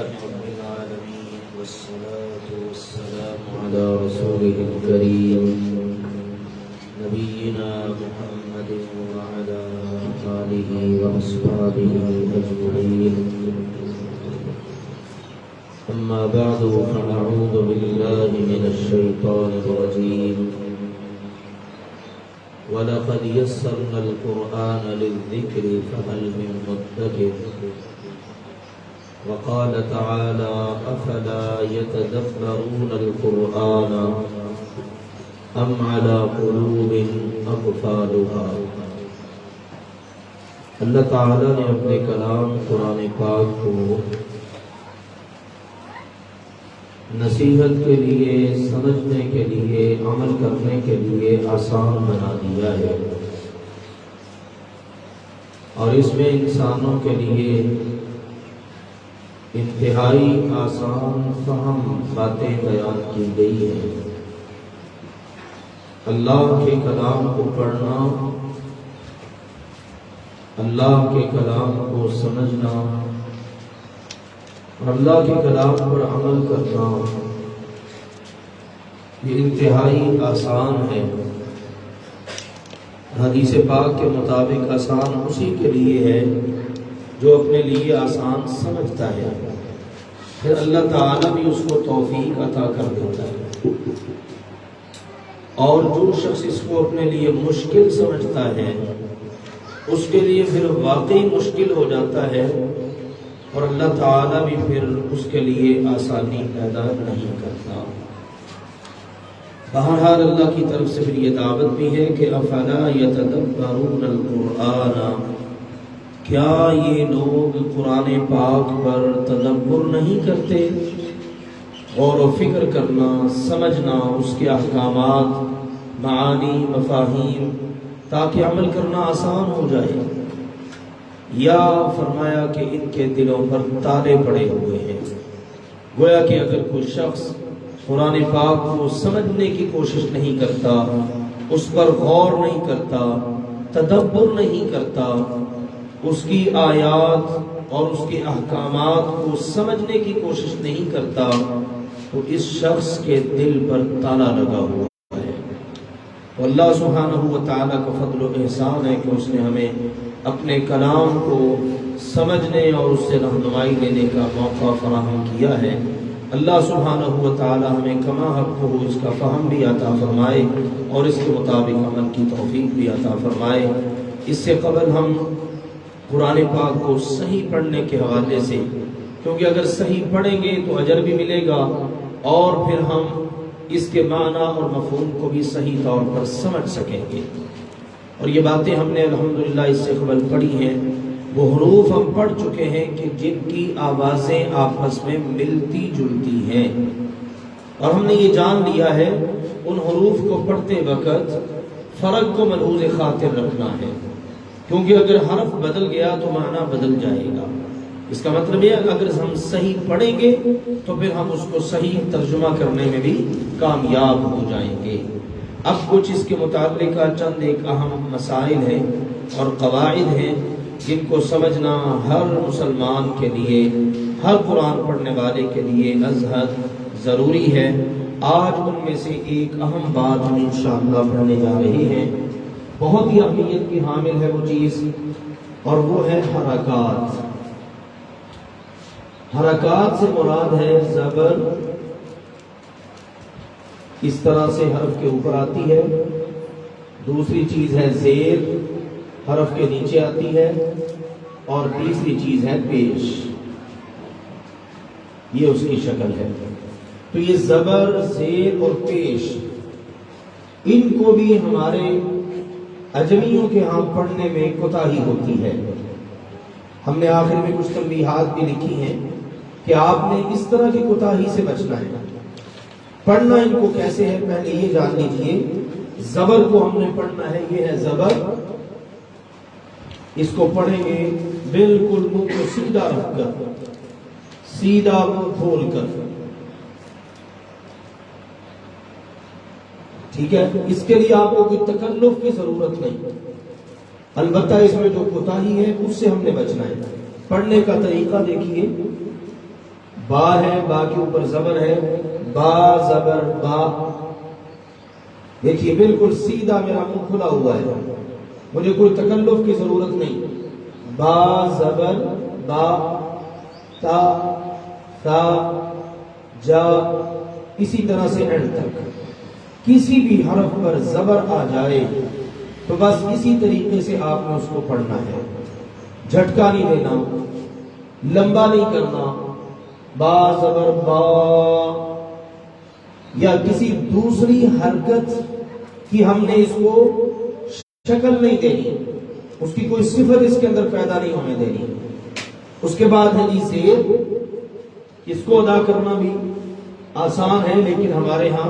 رب العالمين والصلاة والسلام على رسوله الكريم نبينا محمد وعلى آله وأصحابه أجمعين. أما بعد فنعوذ بالله من الشيطان الرجيم. وَلَقَدْ يَسَّرْنَا الْقُرْآنَ لِلذِّكْرِ فَهَلْ مِن مُّدَّكِرٍ. وقال تعالى أفلا يتدبرون القرآن أم على قلوب أقفالها. اللہ تعالیٰ نے اپنے کلام قرآن پاک کو نصیحت کے لیے، سمجھنے کے لیے، عمل کرنے کے لیے آسان بنا دیا ہے، اور اس میں انسانوں کے لیے انتہائی آسان فہم باتیں بیان کی گئی ہیں۔ اللہ کے کلام کو پڑھنا، اللہ کے کلام کو سمجھنا اور اللہ کے کلام پر عمل کرنا یہ انتہائی آسان ہے۔ حدیث پاک کے مطابق آسان اسی کے لیے ہے جو اپنے لیے آسان سمجھتا ہے، پھر اللہ تعالیٰ بھی اس کو توفیق عطا کر دیتا ہے، اور جو شخص اس کو اپنے لیے مشکل سمجھتا ہے اس کے لیے پھر واقعی مشکل ہو جاتا ہے، اور اللہ تعالیٰ بھی پھر اس کے لیے آسانی پیدا نہیں کرتا۔ بہرحال اللہ کی طرف سے پھر یہ دعوت بھی ہے کہ افلا یتدبرون القرآن، کیا یہ لوگ قرآن پاک پر تدبر نہیں کرتے؟ غور و فکر کرنا، سمجھنا، اس کے احکامات، معانی، مفاہیم، تاکہ عمل کرنا آسان ہو جائے۔ یا فرمایا کہ ان کے دلوں پر تالے پڑے ہوئے ہیں، گویا کہ اگر کوئی شخص قرآن پاک کو سمجھنے کی کوشش نہیں کرتا، اس پر غور نہیں کرتا، تدبر نہیں کرتا، اس کی آیات اور اس کے احکامات کو سمجھنے کی کوشش نہیں کرتا، تو اس شخص کے دل پر تالا لگا ہوا ہے۔ اللہ سبحانہ و تعالیٰ کا فضل و احسان ہے کہ اس نے ہمیں اپنے کلام کو سمجھنے اور اس سے رہنمائی لینے کا موقع فراہم کیا ہے۔ اللہ سبحانہ و تعالی ہمیں کما حق ہو اس کا فہم بھی عطا فرمائے اور اس کے مطابق عمل کی توفیق بھی عطا فرمائے۔ اس سے قبل ہم قرآن پاک کو صحیح پڑھنے کے حوالے سے، کیونکہ اگر صحیح پڑھیں گے تو اجر بھی ملے گا، اور پھر ہم اس کے معنی اور مفہوم کو بھی صحیح طور پر سمجھ سکیں گے۔ اور یہ باتیں ہم نے الحمدللہ اس سے قبل پڑھی ہیں، وہ حروف ہم پڑھ چکے ہیں کہ جن کی آوازیں آپس میں ملتی جلتی ہیں، اور ہم نے یہ جان لیا ہے ان حروف کو پڑھتے وقت فرق کو ملحوظ خاطر رکھنا ہے، کیونکہ اگر حرف بدل گیا تو معنی بدل جائے گا۔ اس کا مطلب یہ اگر ہم صحیح پڑھیں گے تو پھر ہم اس کو صحیح ترجمہ کرنے میں بھی کامیاب ہو جائیں گے۔ اب کچھ اس کے متعلق چند ایک اہم مسائل ہیں اور قواعد ہیں جن کو سمجھنا ہر مسلمان کے لیے، ہر قرآن پڑھنے والے کے لیے ازحد ضروری ہے۔ آج ان میں سے ایک اہم بات ہم انشاءاللہ پڑھنے جا رہے ہیں، بہت ہی اہمیت کی حامل ہے وہ چیز، اور وہ ہے حرکات۔ حرکات سے مراد ہے زبر، اس طرح سے حرف کے اوپر آتی ہے، دوسری چیز ہے زیر، حرف کے نیچے آتی ہے، اور تیسری چیز ہے پیش، یہ اس کی شکل ہے۔ تو یہ زبر، زیر اور پیش، ان کو بھی ہمارے اجمیوں کے ہاں پڑھنے میں کوتاہی ہوتی ہے۔ ہم نے آخر میں کچھ تنبیہات بھی لکھی ہیں کہ آپ نے اس طرح کی کوتاہی سے بچنا ہے۔ پڑھنا ان کو کیسے ہے پہلے یہ جان لیجئے۔ زبر کو ہم نے پڑھنا ہے، یہ ہے زبر، اس کو پڑھیں گے بالکل منہ کو سیدھا رکھ کر، سیدھا منہ کھول کر، ٹھیک ہے؟ اس کے لیے آپ کو کوئی تکلف کی ضرورت نہیں، البتہ اس میں جو کوتاہی ہے اس سے ہم نے بچنا ہے۔ پڑھنے کا طریقہ دیکھیے، با ہے، با کے اوپر زبر ہے، با زبر با. دیکھیے بالکل سیدھا میرا منہ کھلا ہوا ہے، مجھے کوئی تکلف کی ضرورت نہیں. با زبر با، تا تا جا، اسی طرح سے اینڈ تک. کسی بھی حرف پر زبر آ جائے تو بس اسی طریقے سے آپ نے اس کو پڑھنا ہے. جھٹکا نہیں دینا، لمبا نہیں کرنا. با زبر با، یا کسی دوسری حرکت کی ہم نے اس کو شکل نہیں دینی، اس کی کوئی صفت اس کے اندر پیدا نہیں ہونے دینی. اس کے بعد ہے جی زیر. اس کو ادا کرنا بھی آسان ہے، لیکن ہمارے ہاں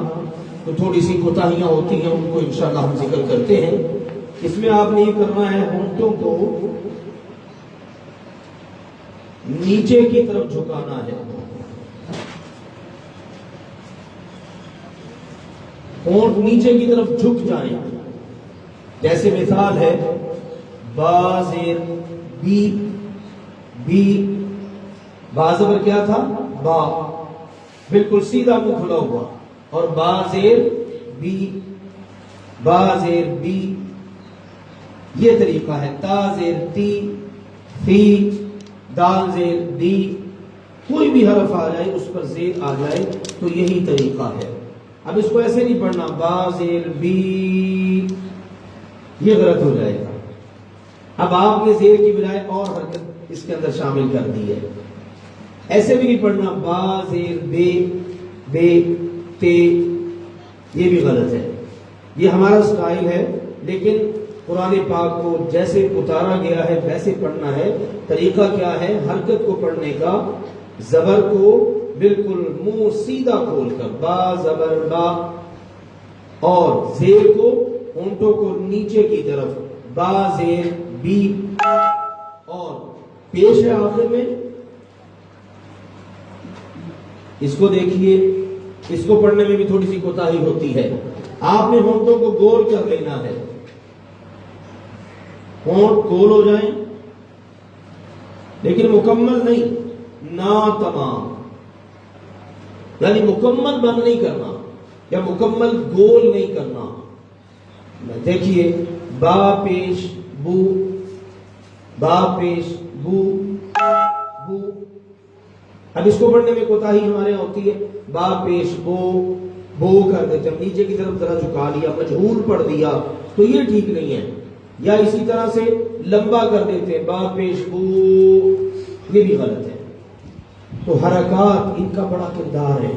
تو تھوڑی سی کوتاہیاں ہوتی ہیں، ان کو انشاءاللہ ہم ذکر کرتے ہیں. اس میں آپ نے یہ کرنا ہے، ہونٹوں کو نیچے کی طرف جھکانا ہے. ہونٹ نیچے کی طرف جھک جائیں. جیسے مثال ہے با زیر بی، بی با زبر کیا تھا؟ با، بالکل سیدھا منہ کھلا ہوا. اور با زیر بی، با زیر بی، یہ طریقہ ہے. تا زیر تی، فی، دال زیر دی. کوئی بھی حرف آ جائے اس پر زیر آ جائے تو یہی طریقہ ہے. اب اس کو ایسے نہیں پڑھنا با زیر بی، یہ غلط ہو جائے گا. اب آپ نے زیر کی بجائے اور حرکت اس کے اندر شامل کر دی ہے. ایسے بھی نہیں پڑھنا با زیر بے، بے تے، یہ بھی غلط ہے. یہ ہمارا سٹائل ہے، لیکن قرآن پاک کو جیسے اتارا گیا ہے ویسے پڑھنا ہے. طریقہ کیا ہے؟ حرکت کو پڑھنے کا، زبر کو بالکل منہ سیدھا کھول کر با زبر با، اور زیر کو ہونٹوں کو نیچے کی طرف با زیر بی، اور پیش ہے آخر میں. اس کو دیکھیے، اس کو پڑھنے میں بھی تھوڑی سی کوتاہی ہوتی ہے. آپ نے ہونٹوں کو گول کر لینا ہے، ہونٹ گول ہو جائیں لیکن مکمل نہیں، نا تمام، یعنی مکمل بند نہیں کرنا یا مکمل گول نہیں کرنا. دیکھیے با پیش بو، با پیش بو، بو. اب اس کو پڑھنے میں کوتاہی ہمارے یہاں ہوتی ہے، با پیش بو، بو کر دیتے ہیں، نیچے کی طرف ذرا جھکا لیا، مجہول پڑھ دیا، تو یہ ٹھیک نہیں ہے. یا اسی طرح سے لمبا کر دیتے ہیں، با پیش بو، یہ بھی غلط ہے. تو حرکات ان کا بڑا کردار ہے.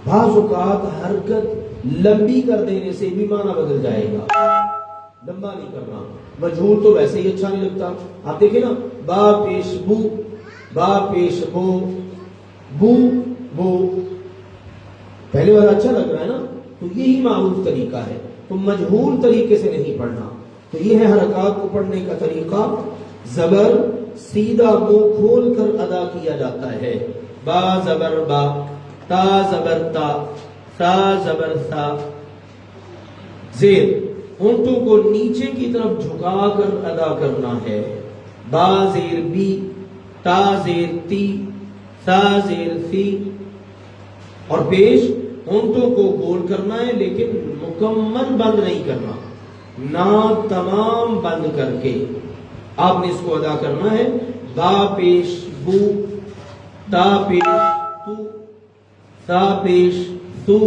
بعض اوقات حرکت لمبی کر دینے سے بھی معنی بدل جائے گا. لمبا نہیں کرنا، مجہول تو ویسے ہی اچھا نہیں لگتا. آپ دیکھیں نا، با پیش بو، با پیش بو، بو بو، پہلے والا اچھا لگ رہا ہے نا، تو یہی معروف طریقہ ہے. تو مجہول طریقے سے نہیں پڑھنا. تو یہ ہے حرکات کو پڑھنے کا طریقہ. زبر سیدھا منہ کھول کر ادا کیا جاتا ہے. با زبر با، تا زبر تا، تا زبر تا. زیر ہونٹوں کو نیچے کی طرف جھکا کر ادا کرنا ہے. با زیر بی، تا زیر تی، تا زیر سی. اور پیش ہونٹوں کو گول کرنا ہے لیکن مکمل بند نہیں کرنا، نا تمام بند کر کے آپ نے اس کو ادا کرنا ہے. با پیش بو، تا پیش تو، تا پیش تو.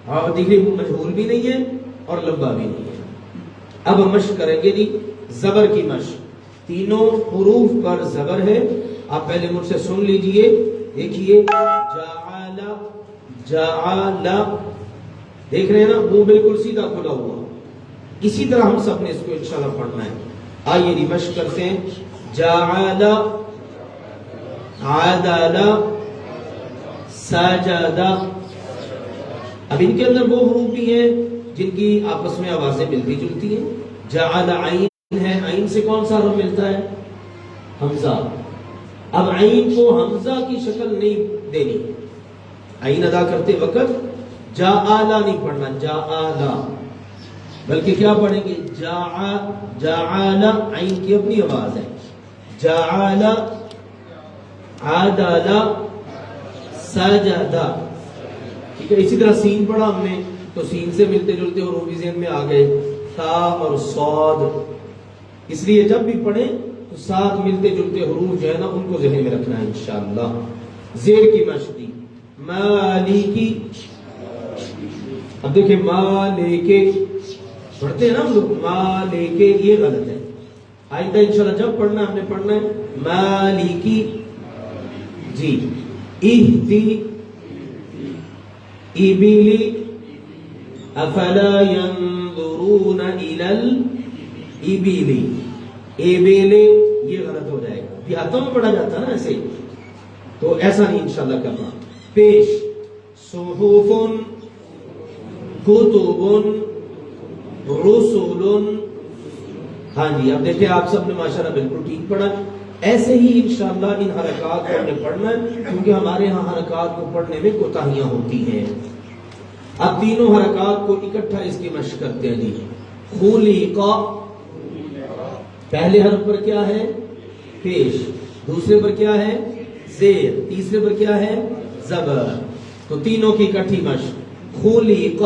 اور دیکھیے مجہول بھی نہیں ہے اور لمبا بھی نہیں ہے. اب ہم مشق کریں گے جی، زبر کی مشق. تینوں حروف پر زبر ہے. آپ پہلے مجھ سے سن لیجئے. دیکھیے جعل، جعل، دیکھ رہے ہیں نا، وہ بالکل سیدھا کھلا ہوا. اسی طرح ہم سب نے اس کو انشاءاللہ پڑھنا ہے. آئیے جی مشق کرتے ہیں. جعل، عدل، سجد. اب ان کے اندر وہ حروف بھی ہیں جن کی آپس میں آوازیں ملتی جلتی ہیں. جعل عین ہے، عین سے کون سا حرف ملتا ہے؟ حمزہ. اب عین کو حمزہ کی شکل نہیں دینی. عین ادا کرتے وقت جعل نہیں پڑھنا، جعل، بلکہ کیا پڑھیں گے؟ جعل. عین کی اپنی آواز ہے. جعل، عدل، سجدہ، ٹھیک ہے. اسی طرح سین پڑھا ہم نے تو سین سے ملتے جلتے حروف بھی ذہن میں آ گئے، تا اور صاد. اس لیے جب بھی پڑھیں تو ساتھ ملتے جلتے حروف جو ہے نا ان کو ذہن میں رکھنا ہے انشاءاللہ. زیر کی مشقی مالکی، اب دیکھیں مالکے پڑھتے ہیں نا ہم لوگ، مالکے یہ غلط ہے. آئندہ انشاءاللہ جب پڑھنا ہے ہم نے پڑھنا ہے مالکی. جی اہدی ابلی افلا ينظرون الى الابل، ابل یہ غلط ہو جائے گا، یہ ہاتھوں میں پڑھا جاتا ہے نا ایسے، تو ایسا نہیں انشاءاللہ کرنا. پیش صحف کتب رسل. ہاں جی اب دیکھیں آپ سب نے ماشاءاللہ بالکل ٹھیک پڑھا. ایسے ہی انشاءاللہ ان حرکات کو ہم نے پڑھنا ہے کیونکہ ہمارے ہاں حرکات کو پڑھنے میں کوتاہیاں ہوتی ہیں. اب تینوں حرکات کو اکٹھا اس کی مشق کرتے ہیں. جی خلق، پہلے حرف پر کیا ہے پیش، دوسرے پر کیا ہے زیر، تیسرے پر کیا ہے زبر. تو تینوں کی اکٹھی مشق. خلق،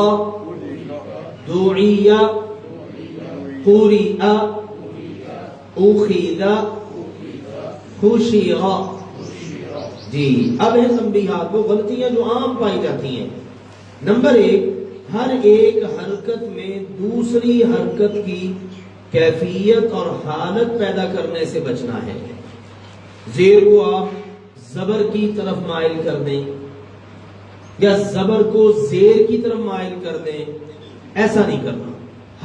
دعی، قرئ، اخذ، خشع. جی اب ہے تنبیہات، وہ غلطیاں جو عام پائی جاتی ہیں. نمبر 1، ہر ایک حرکت میں دوسری حرکت کی کیفیت اور حالت پیدا کرنے سے بچنا ہے. زیر کو آپ زبر کی طرف مائل کر دیں یا زبر کو زیر کی طرف مائل کر دیں، ایسا نہیں کرنا.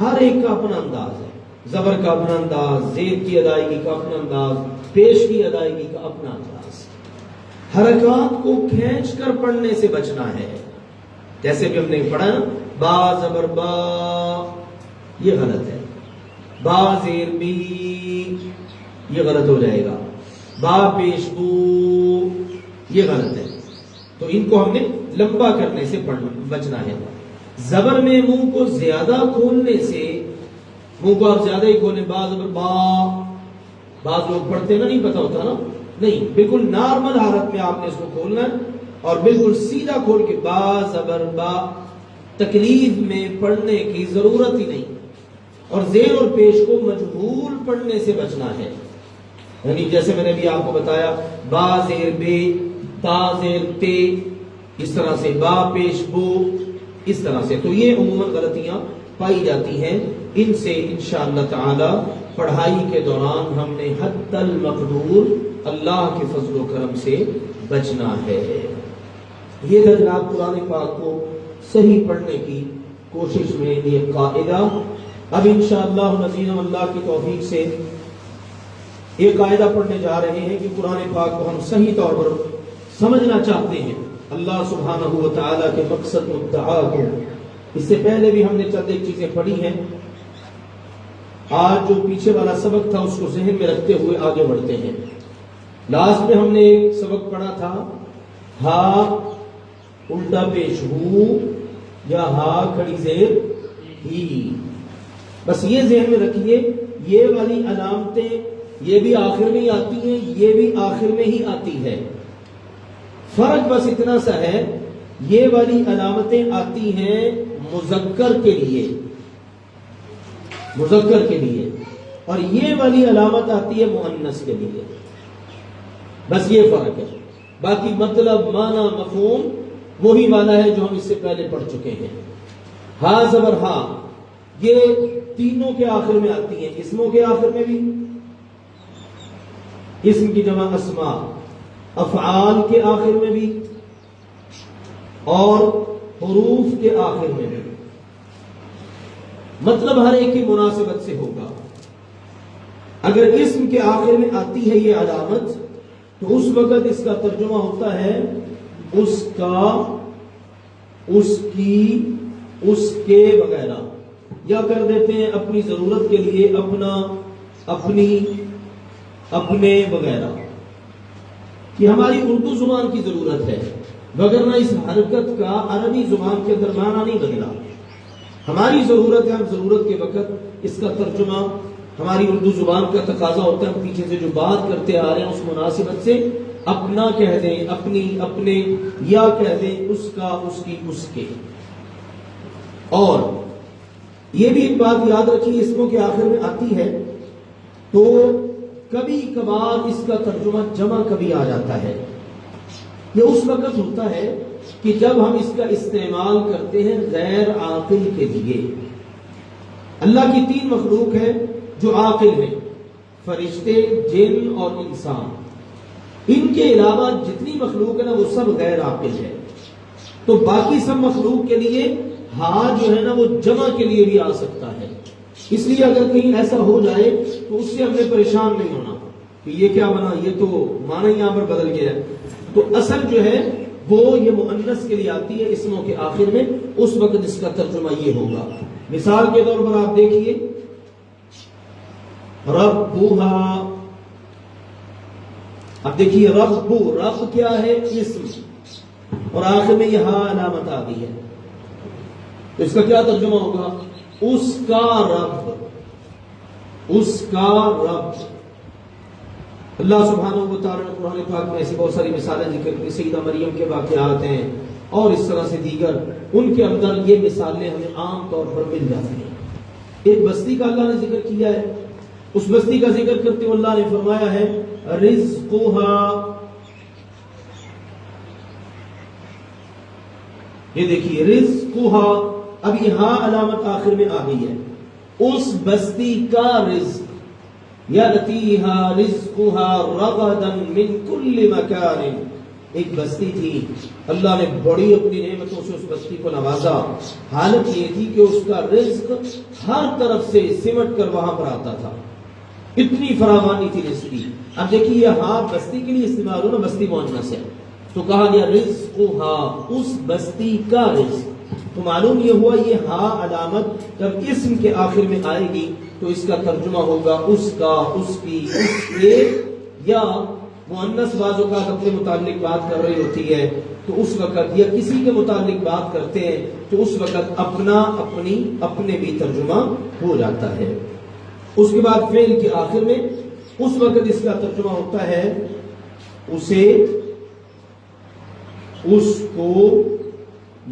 ہر ایک کا اپنا انداز ہے، زبر کا اپنا انداز، زیر کی ادائیگی کا اپنا انداز، پیش کی ادائیگی کا اپنا انداز. حرکات کو کھینچ کر پڑھنے سے بچنا ہے. جیسے کہ ہم نے پڑھا با زبر با یہ غلط ہے، با زیر بی یہ غلط ہو جائے گا، با پیش بو یہ غلط ہے. تو ان کو ہم نے لمبا کرنے سے بچنا ہے. زبر میں منہ کو زیادہ کھولنے سے، منہ کو آپ زیادہ ہی کھولیں، با زبر با، بعض لوگ پڑھتے نا نہیں پتا ہوتا نا، نہیں، بالکل نارمل حالت میں آپ نے اس کو کھولنا ہے اور بالکل سیدھا کھول کے با زبر با. تکلیف میں پڑھنے کی ضرورت ہی نہیں. اور زیر اور پیش کو مجہول پڑھنے سے بچنا ہے. یعنی جیسے میں نے بھی آپ کو بتایا با زیر بے، تا زیر تے، اس طرح سے با پیش بو، اس طرح سے. تو یہ عموماً غلطیاں پائی جاتی ہیں. ان سے انشاءاللہ تعالی پڑھائی کے دوران ہم نے حد المقدور اللہ کے فضل و کرم سے بچنا ہے. یہ جناب قرآن پاک کو صحیح پڑھنے کی کوشش میں یہ قاعدہ. اب انشاءاللہ نزید اللہ کی توفیق سے ایک قاعدہ پڑھنے جا رہے ہیں کہ قرآن پاک کو ہم صحیح طور پر سمجھنا چاہتے ہیں، اللہ سبحانہ و تعالیٰ کے مقصد مدعا کو. اس سے پہلے بھی ہم نے چند ایک چیزیں پڑھی ہیں. آج جو پیچھے والا سبق تھا اس کو ذہن میں رکھتے ہوئے آگے بڑھتے ہیں. لاسٹ میں ہم نے ایک سبق پڑھا تھا ہا الٹا پیش ہو یا ہا کھڑی زیر ہی. بس یہ ذہن میں رکھیے، یہ والی علامتیں یہ بھی آخر میں ہی آتی ہیں، یہ بھی آخر میں ہی آتی ہے. فرق بس اتنا سا ہے، یہ والی علامتیں آتی ہیں مذکر کے لیے، مذکر کے لیے، اور یہ والی علامت آتی ہے مؤنث کے لیے. بس یہ فرق ہے. باقی مطلب معنی مفہوم وہی والا ہے جو ہم اس سے پہلے پڑھ چکے ہیں. ہا زبر ہا یہ تینوں کے آخر میں آتی ہیں، اسموں کے آخر میں بھی، اسم کی جمع اسماء، افعال کے آخر میں بھی اور حروف کے آخر میں بھی. مطلب ہر ایک کی مناسبت سے ہوگا. اگر اسم کے آخر میں آتی ہے یہ علامت تو اس وقت اس کا ترجمہ ہوتا ہے اس کا، اس کی، اس کے وغیرہ، یا کر دیتے ہیں اپنی ضرورت کے لیے اپنا، اپنی، اپنے وغیرہ. یہ ہماری اردو زبان کی ضرورت ہے، وگرنہ اس حرکت کا عربی زبان کے اندر معنی نہیں بدلا. ہماری ضرورت ہے، ہم ضرورت کے وقت اس کا ترجمہ، ہماری اردو زبان کا تقاضا ہوتا ہے ہم پیچھے سے جو بات کرتے آ رہے ہیں اس مناسبت سے اپنا کہہ دیں، اپنی، اپنے، یا کہہ دیں اس کا، اس کی، اس کے۔ اور یہ بھی ایک بات یاد رکھیے، اسموں کے آخر میں آتی ہے تو کبھی کبھار اس کا ترجمہ جمع کبھی آ جاتا ہے۔ یہ اس وقت ہوتا ہے کہ جب ہم اس کا استعمال کرتے ہیں غیر عاقل کے لیے۔ اللہ کی 3 مخلوق ہے جو عاقل ہیں، فرشتے، جن اور انسان۔ ان کے علاوہ جتنی مخلوق ہے نا وہ سب غیر عاقل ہے، تو باقی سب مخلوق کے لیے ہاں جو ہے نا وہ جمع کے لیے بھی آ سکتا ہے۔ اس لیے اگر کہیں ایسا ہو جائے تو اس سے ہم نے پریشان نہیں ہونا کہ یہ کیا بنا، یہ تو معنی یہاں پر بدل گیا ہے۔ تو اصل جو ہے وہ یہ مؤنث کے لیے آتی ہے اسموں کے آخر میں، اس وقت اس کا ترجمہ یہ ہوگا۔ مثال کے طور پر آپ دیکھیے ربھا، اب دیکھیے رب، رب کیا ہے؟ اسم، اور آخر میں یہ ہاں علامت آ گئی ہے، تو اس کا کیا ترجمہ ہوگا؟ اس کا رب، اس کا رب۔ اللہ سبحانہ و تعالیٰ نے قرآن پاک میں ایسی بہت ساری مثالیں ذکر کی، سیدہ مریم کے واقعات ہیں اور اس طرح سے دیگر، ان کے اندر یہ مثالیں ہمیں عام طور پر مل جاتی ہیں۔ ایک بستی کا اللہ نے ذکر کیا ہے، اس بستی کا ذکر کرتے ہوئے اللہ نے فرمایا ہے رزقھا، یہ دیکھیے رزقھا، اب یہاں علامت آخر میں آ گئی ہے، اس بستی کا رزق، یأتیہا رزقھا رغدا من کل مکان، ایک بستی تھی، اللہ نے بڑی اپنی نعمتوں سے اس بستی کو نوازا، حالت یہ تھی کہ اس کا رزق ہر طرف سے سمٹ کر وہاں پر آتا تھا، اتنی فراوانی تھی رزق کی۔ اب دیکھیے یہاں بستی کے لیے استعمال ہو نا، بستی مؤنث ہے تو کہا گیا رزقھا، اس بستی کا رزق، تو معلوم یہ ہوا یہ ہاں علامت جب اسم کے آخر میں آئے گی تو اس کا ترجمہ ہوگا اس کا، اس کی، اس کے، یا مؤنث بعض اوقات اپنے متعلق بات کر رہی ہوتی ہے تو اس وقت، یا کسی کے متعلق بات کرتے ہیں تو اس وقت اپنا، اپنی، اپنے بھی ترجمہ ہو جاتا ہے۔ اس کے بعد فعل کے آخر میں اس وقت اس کا ترجمہ ہوتا ہے اسے، اس کو،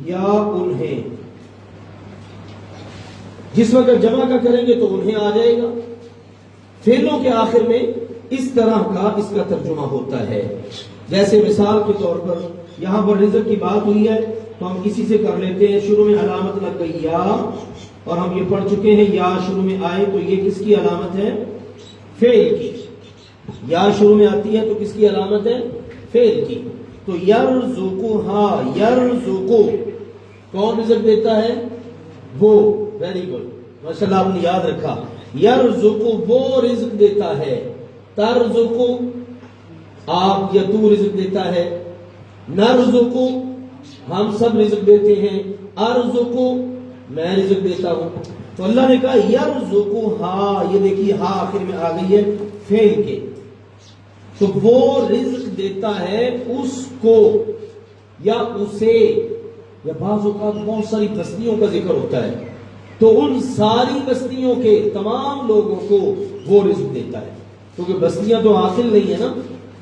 یا انہیں۔ جس وقت جمع کا کریں گے تو انہیں آ جائے گا، فعلوں کے آخر میں اس طرح کا اس کا ترجمہ ہوتا ہے۔ جیسے مثال کے طور پر یہاں پر رزق کی بات ہوئی ہے تو ہم اسی سے کر لیتے ہیں، شروع میں علامت لگ گئی یا، اور ہم یہ پڑھ چکے ہیں یا شروع میں آئے تو یہ کس کی علامت ہے؟ فعل کی۔ یا شروع میں آتی ہے تو کس کی علامت ہے؟ فعل کی۔ تو یرزقھا، یرزقو، کون رزق دیتا ہے؟ وہ، ویری گڈ، ماشاءاللہ آپ نے یاد رکھا، یرزقو وہ رزق دیتا ہے، ترزقو آپ یا تو رزق دیتا ہے، نرزقو ہم سب رزق دیتے ہیں، ارزقو میں رزق دیتا ہوں۔ تو اللہ نے کہا یرزقھا، یہ دیکھیے ہاں آخر میں آ گئی ہے فعل کے، تو وہ رزق دیتا ہے اس کو یا اسے، یا بعض اوقات بہت ساری بستیوں کا ذکر ہوتا ہے تو ان ساری بستیوں کے تمام لوگوں کو وہ رزق دیتا ہے، کیونکہ بستیاں تو عاقل نہیں ہے نا،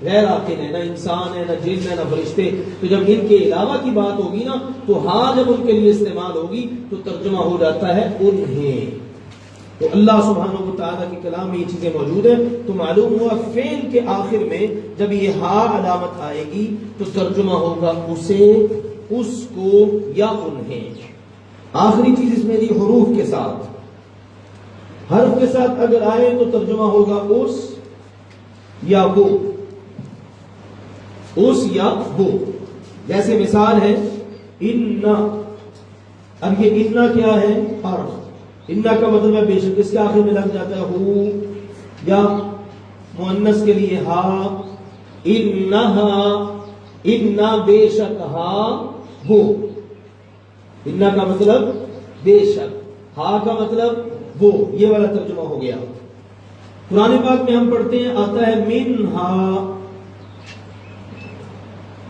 غیر عاقل ہے، نہ انسان ہے، نہ جن ہے، نہ فرشتے، تو جب ان کے علاوہ کی بات ہوگی نا تو ہاں جب ان کے لیے استعمال ہوگی تو ترجمہ ہو جاتا ہے انہیں۔ تو اللہ سبحانہ و تعالیٰ کے کلام میں یہ چیزیں موجود ہیں، تو معلوم ہوا فعل کے آخر میں جب یہ ہاں علامت آئے گی تو ترجمہ ہوگا اسے، اس کو، یا انہیں۔ آخری چیز اس میں دی حروف کے ساتھ، حرف کے ساتھ اگر آئے تو ترجمہ ہوگا اس یا وہ، اس یا وہ۔ جیسے مثال ہے انا، اب یہ انا کیا ہے؟ حرف، انا کا مطلب ہے بے شک، اس کے آخر میں لگ جاتا ہے ہو، یا مؤنث کے لیے ہا، انہا، انا بے شک، ہا وہ، انا کا مطلب بے شک، ہا کا مطلب وہ، یہ والا ترجمہ ہو گیا۔ قرآن پاک میں ہم پڑھتے ہیں آتا ہے منہا،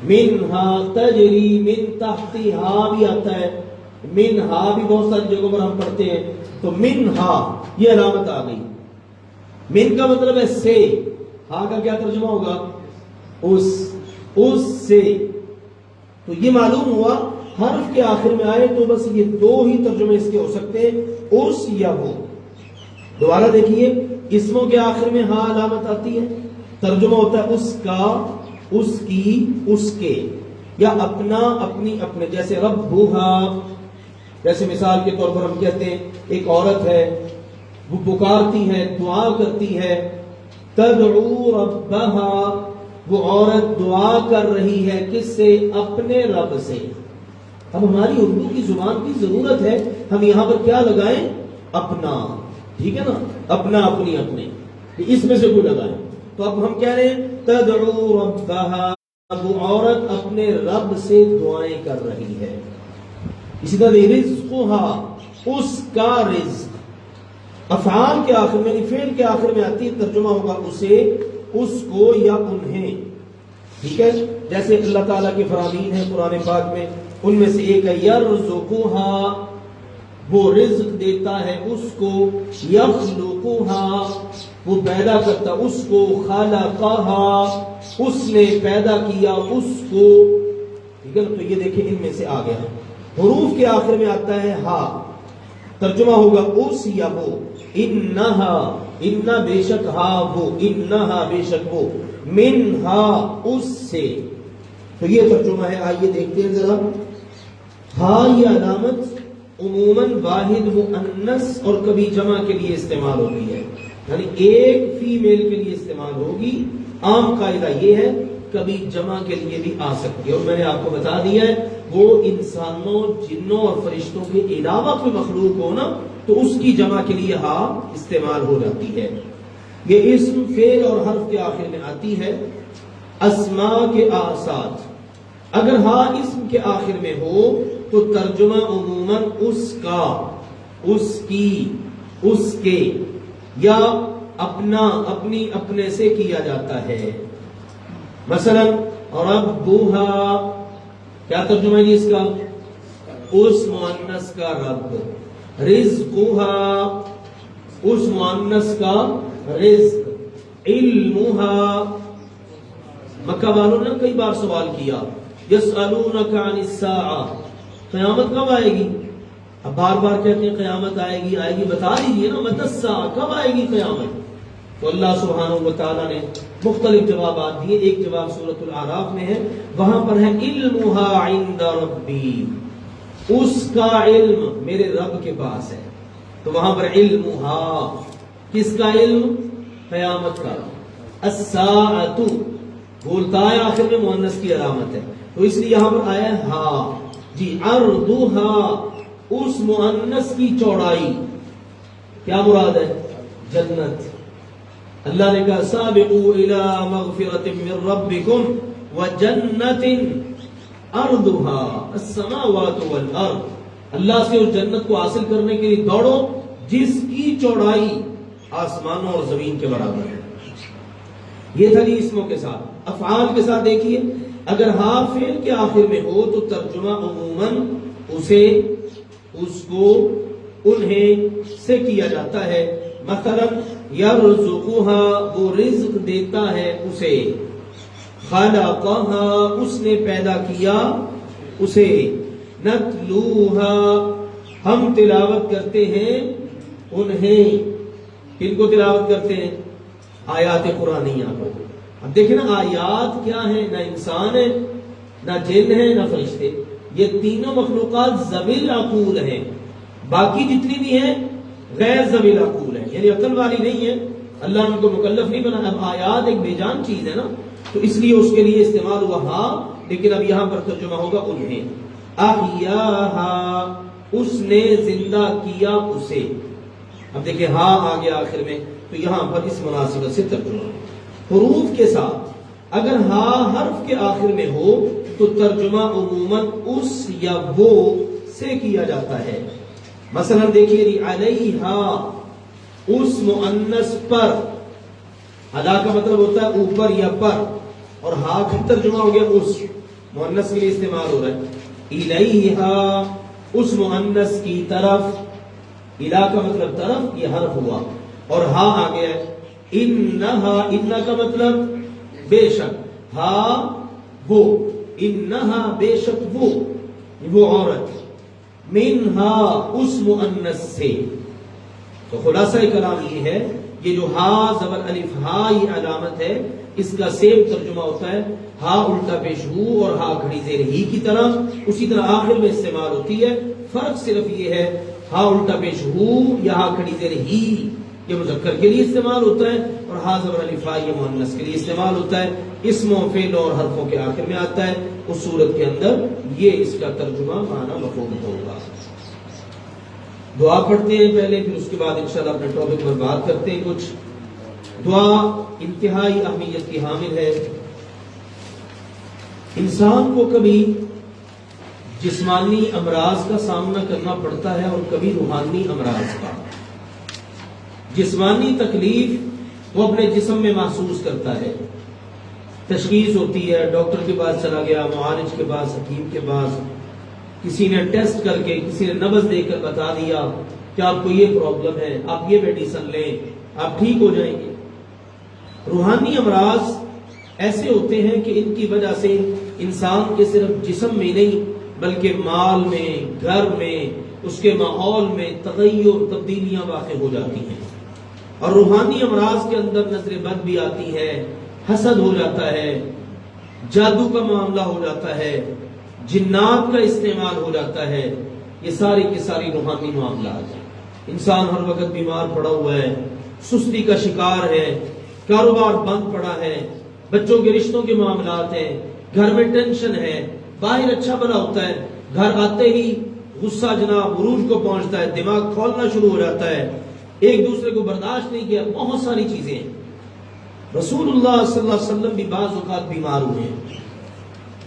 منہا تجری من تحتہا بھی آتا ہے، منہا بھی بہت ساری جگہوں پر ہم پڑھتے ہیں، تو منہا یہ علامت آ گئی۔ من کا مطلب ہے سے، ہا کا کیا ترجمہ ہوگا؟ اس، اس سے. تو یہ معلوم ہوا حرف کے آخر میں آئے تو بس یہ دو ہی ترجمے اس کے ہو سکتے ہیں، اس یا وہ. دوبارہ دیکھیے، اسموں کے آخر میں ہاں علامت آتی ہے، ترجمہ ہوتا ہے اس کا، اس کی، اس کے، یا اپنا، اپنی، اپنے. جیسے ربھا، جیسے مثال کے طور پر ہم کہتے ہیں ایک عورت ہے، وہ پکارتی ہے، دعا کرتی ہے. تدعو ربہا، وہ عورت دعا کر رہی ہے کس سے؟ اپنے رب سے. اب ہماری اردو کی زبان کی ضرورت ہے، ہم یہاں پر کیا لگائیں؟ اپنا. ٹھیک ہے نا، اپنا، اپنی، اپنے، اس میں سے کوئی لگائیں. تو اب ہم کہہ رہے ہیں تدعو ربہا، وہ عورت اپنے رب سے دعائیں کر رہی ہے. اسی طرح رزقھا، اس کا رزق. افعال کے آخر میں، یعنی فعل کے آخر میں آتی ہے، ترجمہ ہوگا اسے، اس کو، یا انہیں. ٹھیک ہے، جیسے اللہ تعالیٰ کے فرامین ہیں قرآن پاک میں، ان میں سے ایک ہے یرزقھا، وہ رزق دیتا ہے اس کو. یخلقھا، وہ پیدا کرتا اس کو. خلقھا، اس نے پیدا کیا اس کو. ٹھیک ہے نا، تو یہ دیکھیں ان میں سے آ گیا. حروف کے آخر میں آتا ہے ہا، ترجمہ ہوگا اس یا وہ. انہا، انہا بے شک، ہا وہ، انہا بے شک وہ. منہا، اس سے. تو یہ ترجمہ ہے. آئیے دیکھتے ہیں ذرا. ہا یہ علامت عموماً واحد مؤنث اور کبھی جمع کے لیے استعمال ہوتی ہے، یعنی ایک فیمیل کے لیے استعمال ہوگی. عام قاعدہ یہ ہے، کبھی جمع کے لیے بھی آ سکتی ہے. اور میں نے آپ کو بتا دیا ہے وہ انسانوں، جنوں اور فرشتوں کے علاوہ کوئی مخلوق ہو نا تو اس کی جمع کے لیے ہا استعمال ہو جاتی ہے. یہ اسم، فعل اور حرف کے آخر میں آتی ہے. اسماء کے ساتھ اگر ہا اسم کے آخر میں ہو تو ترجمہ عموماً اس کا، اس کی، اس کے، یا اپنا، اپنی، اپنے سے کیا جاتا ہے. مثلا ربھا، کیا ترجمہ ہے اس کا؟ اس مؤنث کا رب. رزقھا، اس مؤنث کا رزق. علمھا، مکہ والوں نے کئی بار سوال کیا، یسألونک عن الساعہ، قیامت کب آئے گی؟ اب بار بار کہتے ہیں قیامت آئے گی، آئے گی، بتا دیجیے نا متی الساعہ، کب آئے گی قیامت؟ تو اللہ سبحانہ و تعالیٰ نے مختلف جوابات دیے. ایک جواب سورۃ الاعراف میں ہے، وہاں پر ہے علمھا عند ربی، اس کا علم میرے رب کے پاس ہے. تو وہاں پر علمھا، کس کا علم؟ قیامت کا. الساعۃ، بولتا ہے آخر میں مؤنث کی علامت ہے، تو اس لیے یہاں پر آیا ہے ہا. جی عرضھا، اس مؤنث کی چوڑائی، کیا مراد ہے؟ جنت. اللہ نے کہا سابقوا الی مغفرۃ من ربکم وجنۃ عرضھا السماوات والارض، اللہ سے اس جنت کو حاصل کرنے کے لیے دوڑو جس کی چوڑائی آسمانوں اور زمین کے برابر ہے. یہ تھا جی اسموں کے ساتھ. افعال کے ساتھ دیکھیے، اگر ہا فعل کے آخر میں ہو تو ترجمہ عموماً اسے، اس کو، انہیں سے کیا جاتا ہے. مثلا یرزقھا، وہ رزق دیتا ہے اسے. خلقھا، اس نے پیدا کیا اسے. نتلوھا، ہم تلاوت کرتے ہیں انہیں. کن کو تلاوت کرتے ہیں؟ آیات قرآنیہ کو. اب دیکھیں نا، آیات کیا ہیں؟ نہ انسان ہے، نہ جن ہے، نہ فرشتے. یہ تینوں مخلوقات ذوی العقول ہیں، باقی جتنی بھی ہیں غیر ذوی العقول ہیں، یعنی عقل والی نہیں ہے. اللہ نے ان کو مکلف نہیں بنا. اب آیات ایک بے جان چیز ہے نا، تو اس لیے اس کے لیے استعمال ہوا ہا، لیکن اب یہاں پر ترجمہ ہوگا انہیں. احیاہا، اس نے زندہ کیا اسے. اب دیکھیں ہا آ گیا آخر میں، تو یہاں پر اس مناسبت سے ترجمہ. حروف کے ساتھ اگر ہا حرف کے آخر میں ہو تو ترجمہ عموماً اس یا وہ سے کیا جاتا ہے. مثلا دیکھیے علیہا، اس مؤنث پر. علا کا مطلب ہوتا ہے اوپر یا پر، اور ہا کا ترجمہ ہو گیا اس، مؤنث کے لیے استعمال ہو رہا ہے. الیہا، اس مؤنث کی طرف. الا کا مطلب طرف، یہ حرف ہوا، اور ہا آ گیا. انہا، انہا کا مطلب بے شک. ہا وہ، انہا بے شک وہ عورت، منہا اس مؤنث سے. تو خلاصہ کلام یہ ہے، یہ جو ہا زبر الف ہا یہ علامت ہے، اس کا سیم ترجمہ ہوتا ہے ہا الٹا پیش ہو اور ہا کھڑی زیر ہی کی طرح، اسی طرح آخر میں استعمال ہوتی ہے. فرق صرف یہ ہے ہا الٹا پیش ہو یا ہا کھڑی زیر ہی یہ مذکر کے لیے استعمال ہوتا ہے، اور ہا زبر الف ہا یہ مؤنث کے لیے استعمال ہوتا ہے. اسموں فعل اور حرفوں کے آخر میں آتا ہے. اس صورت کے اندر یہ اس کا ترجمہ معنی مفہوم ہوگا. دعا پڑھتے ہیں پہلے، پھر اس کے بعد انشاءاللہ اپنے ٹاپک پر بات کرتے ہیں. کچھ دعا انتہائی اہمیت کی حامل ہے. انسان کو کبھی جسمانی امراض کا سامنا کرنا پڑتا ہے اور کبھی روحانی امراض کا. جسمانی تکلیف وہ اپنے جسم میں محسوس کرتا ہے، تشخیص ہوتی ہے، ڈاکٹر کے پاس چلا گیا، معالج کے پاس، حکیم کے پاس، کسی نے ٹیسٹ کر کے، کسی نے نبض دے کر بتا دیا کہ آپ کو یہ پرابلم ہے، آپ یہ میڈیسن لیں، آپ ٹھیک ہو جائیں گے. روحانی امراض ایسے ہوتے ہیں کہ ان کی وجہ سے انسان کے صرف جسم میں نہیں بلکہ مال میں، گھر میں، اس کے ماحول میں تغیر، تبدیلیاں واقع ہو جاتی ہیں. اور روحانی امراض کے اندر نظر بد بھی آتی ہے، حسد ہو جاتا ہے، جادو کا معاملہ ہو جاتا ہے، جنات کا استعمال ہو جاتا ہے. یہ ساری کی ساری روحانی معاملات ہیں. انسان ہر وقت بیمار پڑا ہوا ہے، سستی کا شکار ہے، کاروبار بند پڑا ہے، بچوں کے رشتوں کے معاملات ہیں، گھر میں ٹینشن ہے، باہر اچھا بنا ہوتا ہے، گھر آتے ہی غصہ جناب عروج کو پہنچتا ہے، دماغ کھولنا شروع ہو جاتا ہے، ایک دوسرے کو برداشت نہیں کیا، بہت ساری چیزیں ہیں. رسول اللہ صلی اللہ علیہ وسلم بھی بعض اوقات بیمار ہوئے ہیں.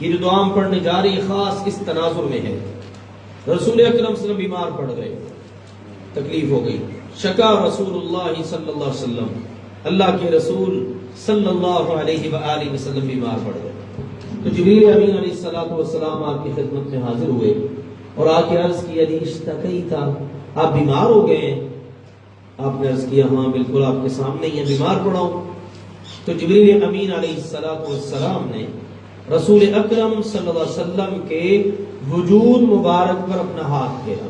یہ جو دعا پڑھنے جا رہی خاص اس تناظر میں ہے. رسول اکرم صلی اللہ علیہ وسلم بیمار پڑ گئے، تکلیف ہو گئی. شکا رسول اللہ صلی اللہ علیہ وسلم، اللہ کے رسول صلی اللہ علیہ وآلہ وسلم بیمار پڑ گئے. تو جبریل امین علیہ الصلوۃ والسلام آپ کی خدمت میں حاضر ہوئے اور آ کے عرض کیا، جی اشتکیت، آپ بیمار ہو گئے ہیں. آپ نے عرض کیا، ہاں بالکل آپ کے سامنے ہی بیمار پڑا ہوں. تو جبریل امین علیہ الصلوۃ والسلام نے رسول اکرم صلی اللہ علیہ وسلم کے وجود مبارک پر اپنا ہاتھ پھیرا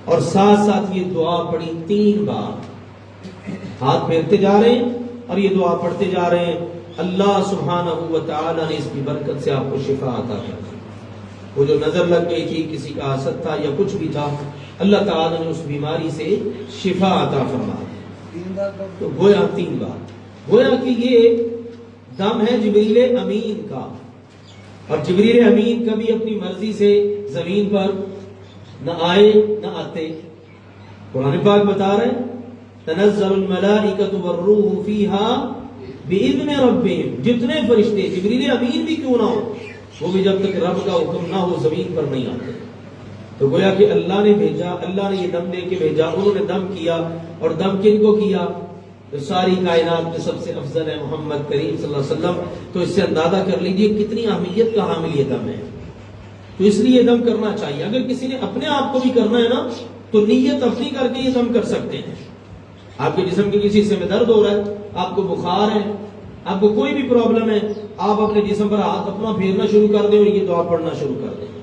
اور ساتھ ساتھ یہ دعا پڑھی 3 بار. ہاتھ پھیرتے جا رہے ہیں اور یہ دعا پڑھتے جا رہے ہیں، اللہ سبحانہ و تعالی نے اس کی برکت سے آپ کو شفا عطا کر دی. وہ جو نظر لگ گئی تھی، کسی کا حسد تھا یا کچھ بھی تھا، اللہ تعالی نے اس بیماری سے شفا عطا فرما دی. تو گویا 3 بار، گویا کہ یہ دم ہے جبریل امین کا. اور جبریل امین کبھی اپنی مرضی سے زمین پر نہ آئے نہ آتے. قرآن پاک بتا رہے ہیں تنزل الملائکۃ والروح فیہا بإذن ربہم. جتنے فرشتے، جبریل امین بھی کیوں نہ ہو، وہ بھی جب تک رب کا حکم نہ ہو زمین پر نہیں آتے. تو گویا کہ اللہ نے بھیجا، اللہ نے یہ دم دے کے بھیجا. انہوں نے دم کیا، اور دم کن کو کیا؟ تو ساری کائنات میں سب سے افضل ہے محمد کریم صلی اللہ علیہ وسلم. تو اس سے اندازہ کر لیجئے کتنی اہمیت کا حامل یہ دم ہے. تو اس لیے یہ دم کرنا چاہیے. اگر کسی نے اپنے آپ کو بھی کرنا ہے نا تو نیت اپنی کر کے یہ دم کر سکتے ہیں. آپ کے جسم کے کسی حصے میں درد ہو رہا ہے، آپ کو بخار ہے، آپ کو کوئی بھی پرابلم ہے، آپ اپنے جسم پر ہاتھ اپنا پھیرنا شروع کر دیں اور یہ دعا پڑھنا شروع کر دیں.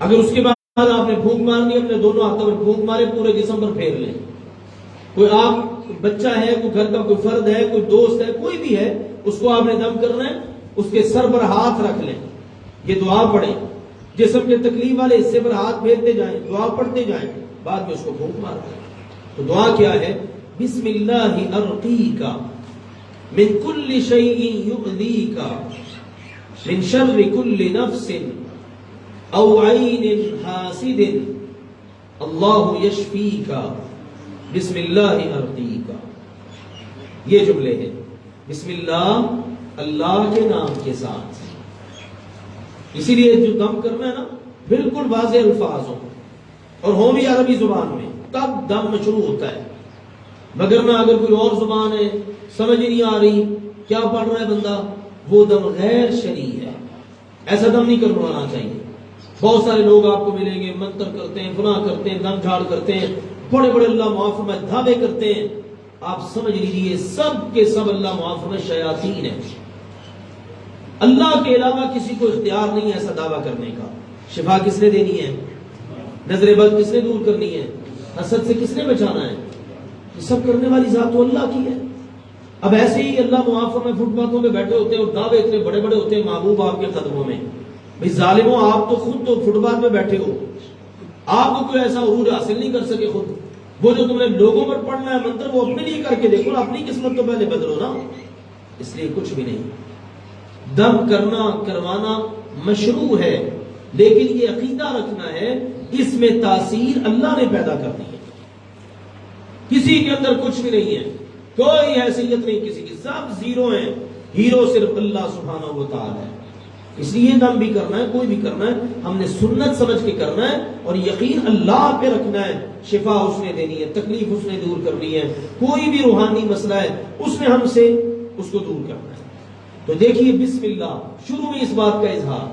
اگر اس کے بعد آپ نے پھونک مارنی، اپنے دونوں ہاتھوں پر پھونک مارے، پورے جسم پر پھیر لیں. کوئی آپ بچہ ہے، کوئی گھر کا کوئی فرد ہے، کوئی دوست ہے، کوئی بھی ہے، اس کو آپ نے دم کرنا ہے، اس کے سر پر ہاتھ رکھ لیں، یہ دعا پڑھیں، جسم کے تکلیف والے حصے پر ہاتھ پھیرتے جائیں، دعا پڑھتے جائیں، بعد میں اس کو پھونک مار دیں. تو دعا کیا ہے؟ بسم اللہ ارقیک من کل شیء یؤذیک من شر کل نفس او عین حاسد اللہ یشفیک بسم اللہ ارقیک. یہ جملے ہیں بسم اللہ، اللہ کے نام کے ساتھ. اسی لیے جو دم کرنا ہے نا بالکل واضح الفاظ ہوں اور ہوں بھی عربی زبان میں، تب دم شروع ہوتا ہے. مگر میں اگر کوئی اور زبان ہے، سمجھ نہیں آ رہی کیا پڑھ رہا ہے بندہ، وہ دم غیر شرعی ہے. ایسا دم نہیں کروانا چاہیے. بہت سارے لوگ آپ کو ملیں گے، منتر کرتے ہیں، گناہ کرتے ہیں، دم جھاڑ کرتے ہیں، بڑے بڑے اللہ معاف فرمائے دعوے کرتے ہیں. آپ سمجھ لیجیے سب کے سب اللہ معاف فرمائے شیاطین ہیں. اللہ کے علاوہ کسی کو اختیار نہیں ہے ایسا دعویٰ کرنے کا۔ شفا کس نے دینی ہے؟ نظر بد کس نے دور کرنی ہے؟ حسد سے کس نے بچانا ہے؟ یہ سب کرنے والی ذات تو اللہ کی ہے۔ اب ایسے ہی اللہ معاف میں فٹ پاتھوں پہ بیٹھے ہوتے ہیں اور دعوے اتنے بڑے بڑے ہوتے ہیں محبوب آپ کے قدموں میں۔ بھئی ظالموں، آپ تو خود تو فٹ پاتھ میں بیٹھے ہو، آپ کو کوئی ایسا عروج حاصل نہیں کر سکے خود۔ وہ جو تم نے لوگوں پر پڑھنا ہے منتر، وہ اپنے لیے کر کے دیکھو، اپنی قسمت تو پہلے بدلو نا۔ اس لیے کچھ بھی نہیں، دم کرنا کروانا مشروع ہے، لیکن یہ عقیدہ رکھنا ہے اس میں تاثیر اللہ نے پیدا کرنی ہے، کسی کے اندر کچھ بھی نہیں ہے، کوئی حیثیت نہیں کسی کی، سب زیرو ہیں، ہیرو صرف اللہ سبحانہ و تعالی ہے۔ اس لیے دم بھی کرنا ہے، کوئی بھی کرنا ہے، ہم نے سنت سمجھ کے کرنا ہے اور یقین اللہ پہ رکھنا ہے۔ شفا اس نے دینی ہے، تکلیف اس نے دور کرنی ہے، کوئی بھی روحانی مسئلہ ہے اس نے ہم سے اس کو دور کرنا ہے۔ تو دیکھیے بسم اللہ، شروع میں اس بات کا اظہار،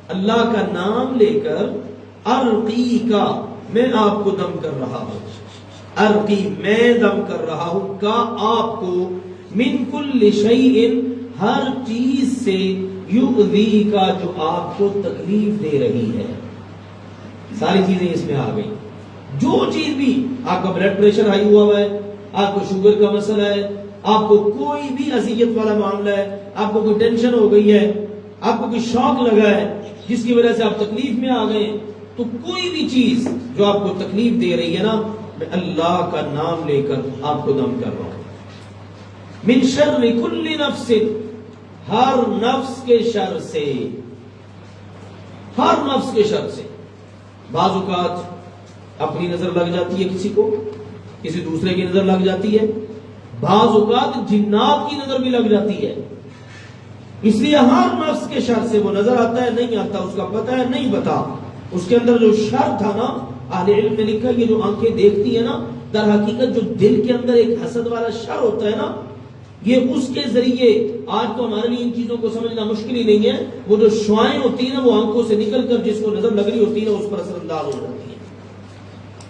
اللہ کا نام لے کر ارقی کا، میں آپ کو دم کر رہا ہوں، ارقی میں دم کر رہا ہوں، کا آپ کو، من کل شیء ہر چیز سے، یؤذی کا جو آپ کو تکلیف دے رہی ہے، ساری چیزیں اس میں آ گئی۔ جو چیز بھی آپ کا بلڈ پریشر ہائی ہوا ہے، آپ کو شوگر کا مسئلہ ہے، آپ کو کوئی بھی اذیت والا معاملہ ہے، آپ کو کوئی ٹینشن ہو گئی ہے، آپ کو کوئی شوق لگا ہے جس کی وجہ سے آپ تکلیف میں آ گئے، تو کوئی بھی چیز جو آپ کو تکلیف دے رہی ہے نا، میں اللہ کا نام لے کر آپ کو دم کر رہا ہوں۔ من شر کل نفس، ہر نفس کے شر سے، ہر نفس کے شر سے۔ بعض اوقات اپنی نظر لگ جاتی ہے کسی کو، کسی دوسرے کی نظر لگ جاتی ہے، بعض اوقات جنات کی نظر بھی لگ جاتی ہے، اس لیے ہر نفس کے شر سے، وہ نظر آتا ہے نہیں آتا، اس کا پتہ ہے نہیں پتا، اس کے اندر جو شر تھا نا، اہل علم نے لکھا یہ جو آنکھیں دیکھتی ہیں نا، در حقیقت جو دل کے اندر ایک حسد والا شر ہوتا ہے نا، یہ اس کے ذریعے، آج تو ہمارے لیے ان چیزوں کو سمجھنا مشکل ہی نہیں ہے، وہ جو شعائیں ہوتی ہیں نا، وہ آنکھوں سے نکل کر جس کو نظر لگ رہی ہوتی ہے نا، اس پر اثر انداز ہو جاتی ہے۔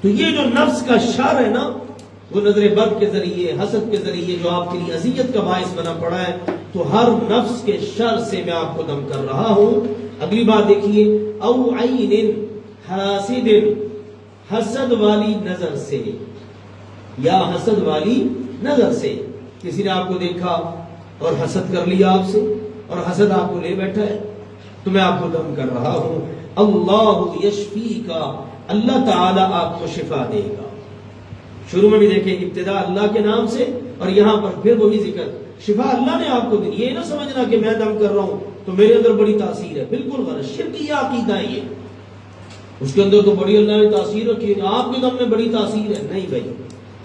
تو یہ جو نفس کا شر ہے نا، وہ نظر بد کے ذریعے، حسد کے ذریعے جو آپ کے لیے اذیت کا باعث بنا پڑا ہے، تو ہر نفس کے شر سے میں آپ کو دم کر رہا ہوں۔ اگلی بات دیکھیے، او عین حاسد، حسد والی نظر سے، یا حسد والی نظر سے، کسی نے آپ کو دیکھا اور حسد کر لیا آپ سے، اور حسد آپ کو لے بیٹھا ہے، تو میں آپ کو دم کر رہا ہوں۔ اللہ یشفی کا، اللہ تعالی آپ کو شفا دے گا۔ شروع میں بھی دیکھیں ابتدا اللہ کے نام سے، اور یہاں پر پھر وہی ذکر، شفا اللہ نے آپ کو دی۔ یہ نہ سمجھنا کہ میں دم کر رہا ہوں تو میرے اندر بڑی تاثیر ہے، بالکل غلط، شرکی عقیدہ ہے یہ۔ اس کے اندر تو بڑی اللہ نے تاثیر رکھی ہے، آپ کے دم میں بڑی تاثیر ہے، نہیں بھائی،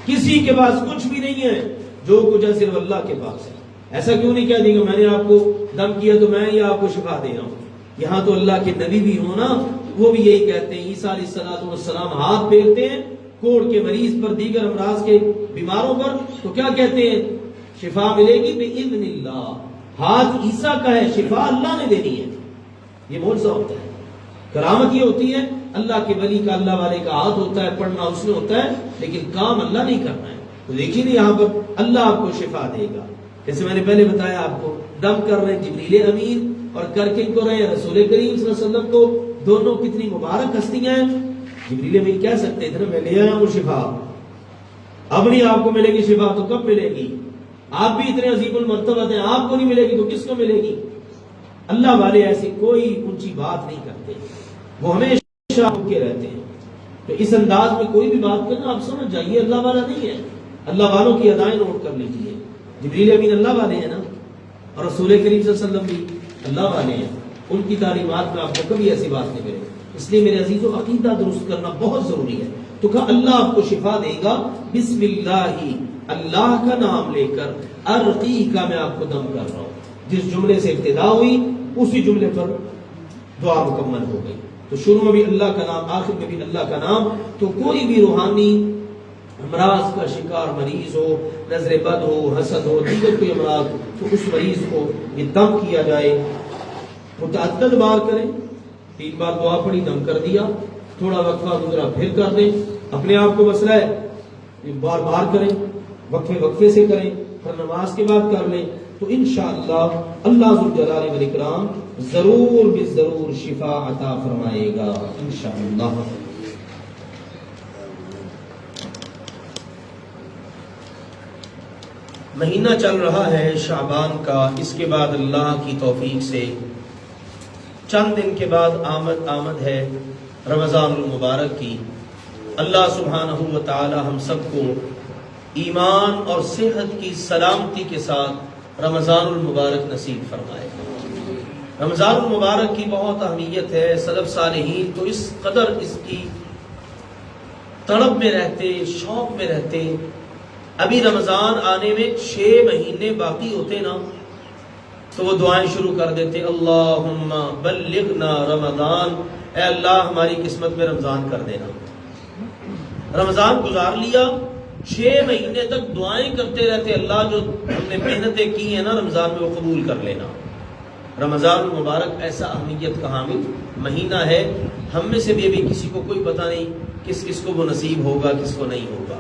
کسی کے پاس کچھ بھی نہیں ہے، جو کچھ ہے صرف اللہ کے پاس ہے۔ ایسا کیوں نہیں کہہ دیں گے میں نے آپ کو دم کیا تو میں ہی آپ کو شفا دے رہا ہوں؟ یہاں تو اللہ کے نبی بھی ہونا، وہ بھی یہی کہتے ہیں، عیسیٰ علیہ السلام ہاتھ پھیرتے ہیں کوڑ کے مریض پر، دیگر امراض کے بیماروں پر، تو کیا کہتے ہیں؟ شفا ملے گی بِإِذْنِ اللہ، ہاتھ عیسیٰ کا ہے، شفا اللہ نے دینی ہے۔ یہ معجزہ ہوتا ہے، کرامت یہ ہوتی ہے، اللہ کے ولی کا، اللہ والے کا ہاتھ ہوتا ہے، پڑھنا اس نے ہوتا ہے، لیکن کام اللہ نہیں کرنا ہے۔ تو دیکھیے نا یہاں پر اللہ آپ کو شفا دے گا، جیسے میں نے پہلے بتایا آپ کو، دم کر رہے جبریل امین اور کر کے کو رہے رسول کریم صلی اللہ علیہ وسلم کو، دونوں کتنی مبارک ہستیاں ہیں۔ جبریل امین کہہ سکتے تھے نا میں لے آیا ہوں شفا، اب نہیں آپ کو ملے گی شفا تو کب ملے گی؟ آپ بھی اتنے عظیم المرتبہ ہیں، آپ کو نہیں ملے گی تو کس کو ملے گی؟ اللہ والے ایسی کوئی اونچی بات نہیں کرتے، وہ ہمیشہ کے رہتے ہیں۔ تو اس انداز میں کوئی بھی بات کرنا آپ سمجھ جائیے اللہ والا نہیں ہے۔ اللہ والوں کی ادائیں نوٹ کر لیجیے، جبریل امین اللہ والے ہیں نا، اور رسول کریم صلی اللہ علیہ وسلم بھی اللہ والے ہیں، ان کی تعلیمات میں آپ کو کبھی ایسی بات نہیں ملے۔ اس لیے میرے عزیزو عقیدہ درست کرنا بہت ضروری ہے۔ تو کہا اللہ آپ کو شفا دے گا، بسم اللہ، اللہ کا نام لے کر، ارقی کا، میں آپ کو دم کر رہا ہوں۔ جس جملے سے ابتدا ہوئی اسی جملے پر دعا مکمل ہو گئی۔ تو شروع میں بھی اللہ کا نام، آخر میں بھی اللہ کا نام۔ تو کوئی بھی روحانی امراض کا شکار مریض ہو، نظر بد ہو، حسد ہو، دیگر کوئی امراض، تو اس مریض کو یہ دم کیا جائے، متعدد بار کریں، 3 بار دعا پڑھی، دم کر دیا، تھوڑا وقفہ گزرا پھر کر دیں، اپنے آپ کو مسئلہ ہے بار بار کریں، وقفے وقفے سے کریں، پھر نماز کے بعد کر لیں، تو انشاءاللہ اللہ ذوالجلال والاکرام ضرور بالضرور شفا عطا فرمائے گا انشاءاللہ۔ مہینہ چل رہا ہے شعبان کا، اس کے بعد اللہ کی توفیق سے چند دن کے بعد آمد ہے رمضان المبارک کی۔ اللہ سبحانہ و تعالی ہم سب کو ایمان اور صحت کی سلامتی کے ساتھ رمضان المبارک نصیب فرمائے۔ رمضان المبارک کی بہت اہمیت ہے، سلف صالحین تو اس قدر اس کی طلب میں رہتے، شوق میں رہتے۔ ابھی رمضان آنے میں 6 مہینے باقی ہوتے نا تو وہ دعائیں شروع کر دیتے، اللہم بلغنا رمضان، اے اللہ ہماری قسمت میں رمضان کر دینا۔ رمضان گزار لیا، 6 مہینے تک دعائیں کرتے رہتے، اللہ جو ہم نے محنتیں کی ہیں نا رمضان میں وہ قبول کر لینا۔ رمضان المبارک ایسا اہمیت کا حامل مہینہ ہے، ہم میں سے بھی ابھی کسی کو کوئی پتہ نہیں کس کس کو وہ نصیب ہوگا کس کو نہیں ہوگا،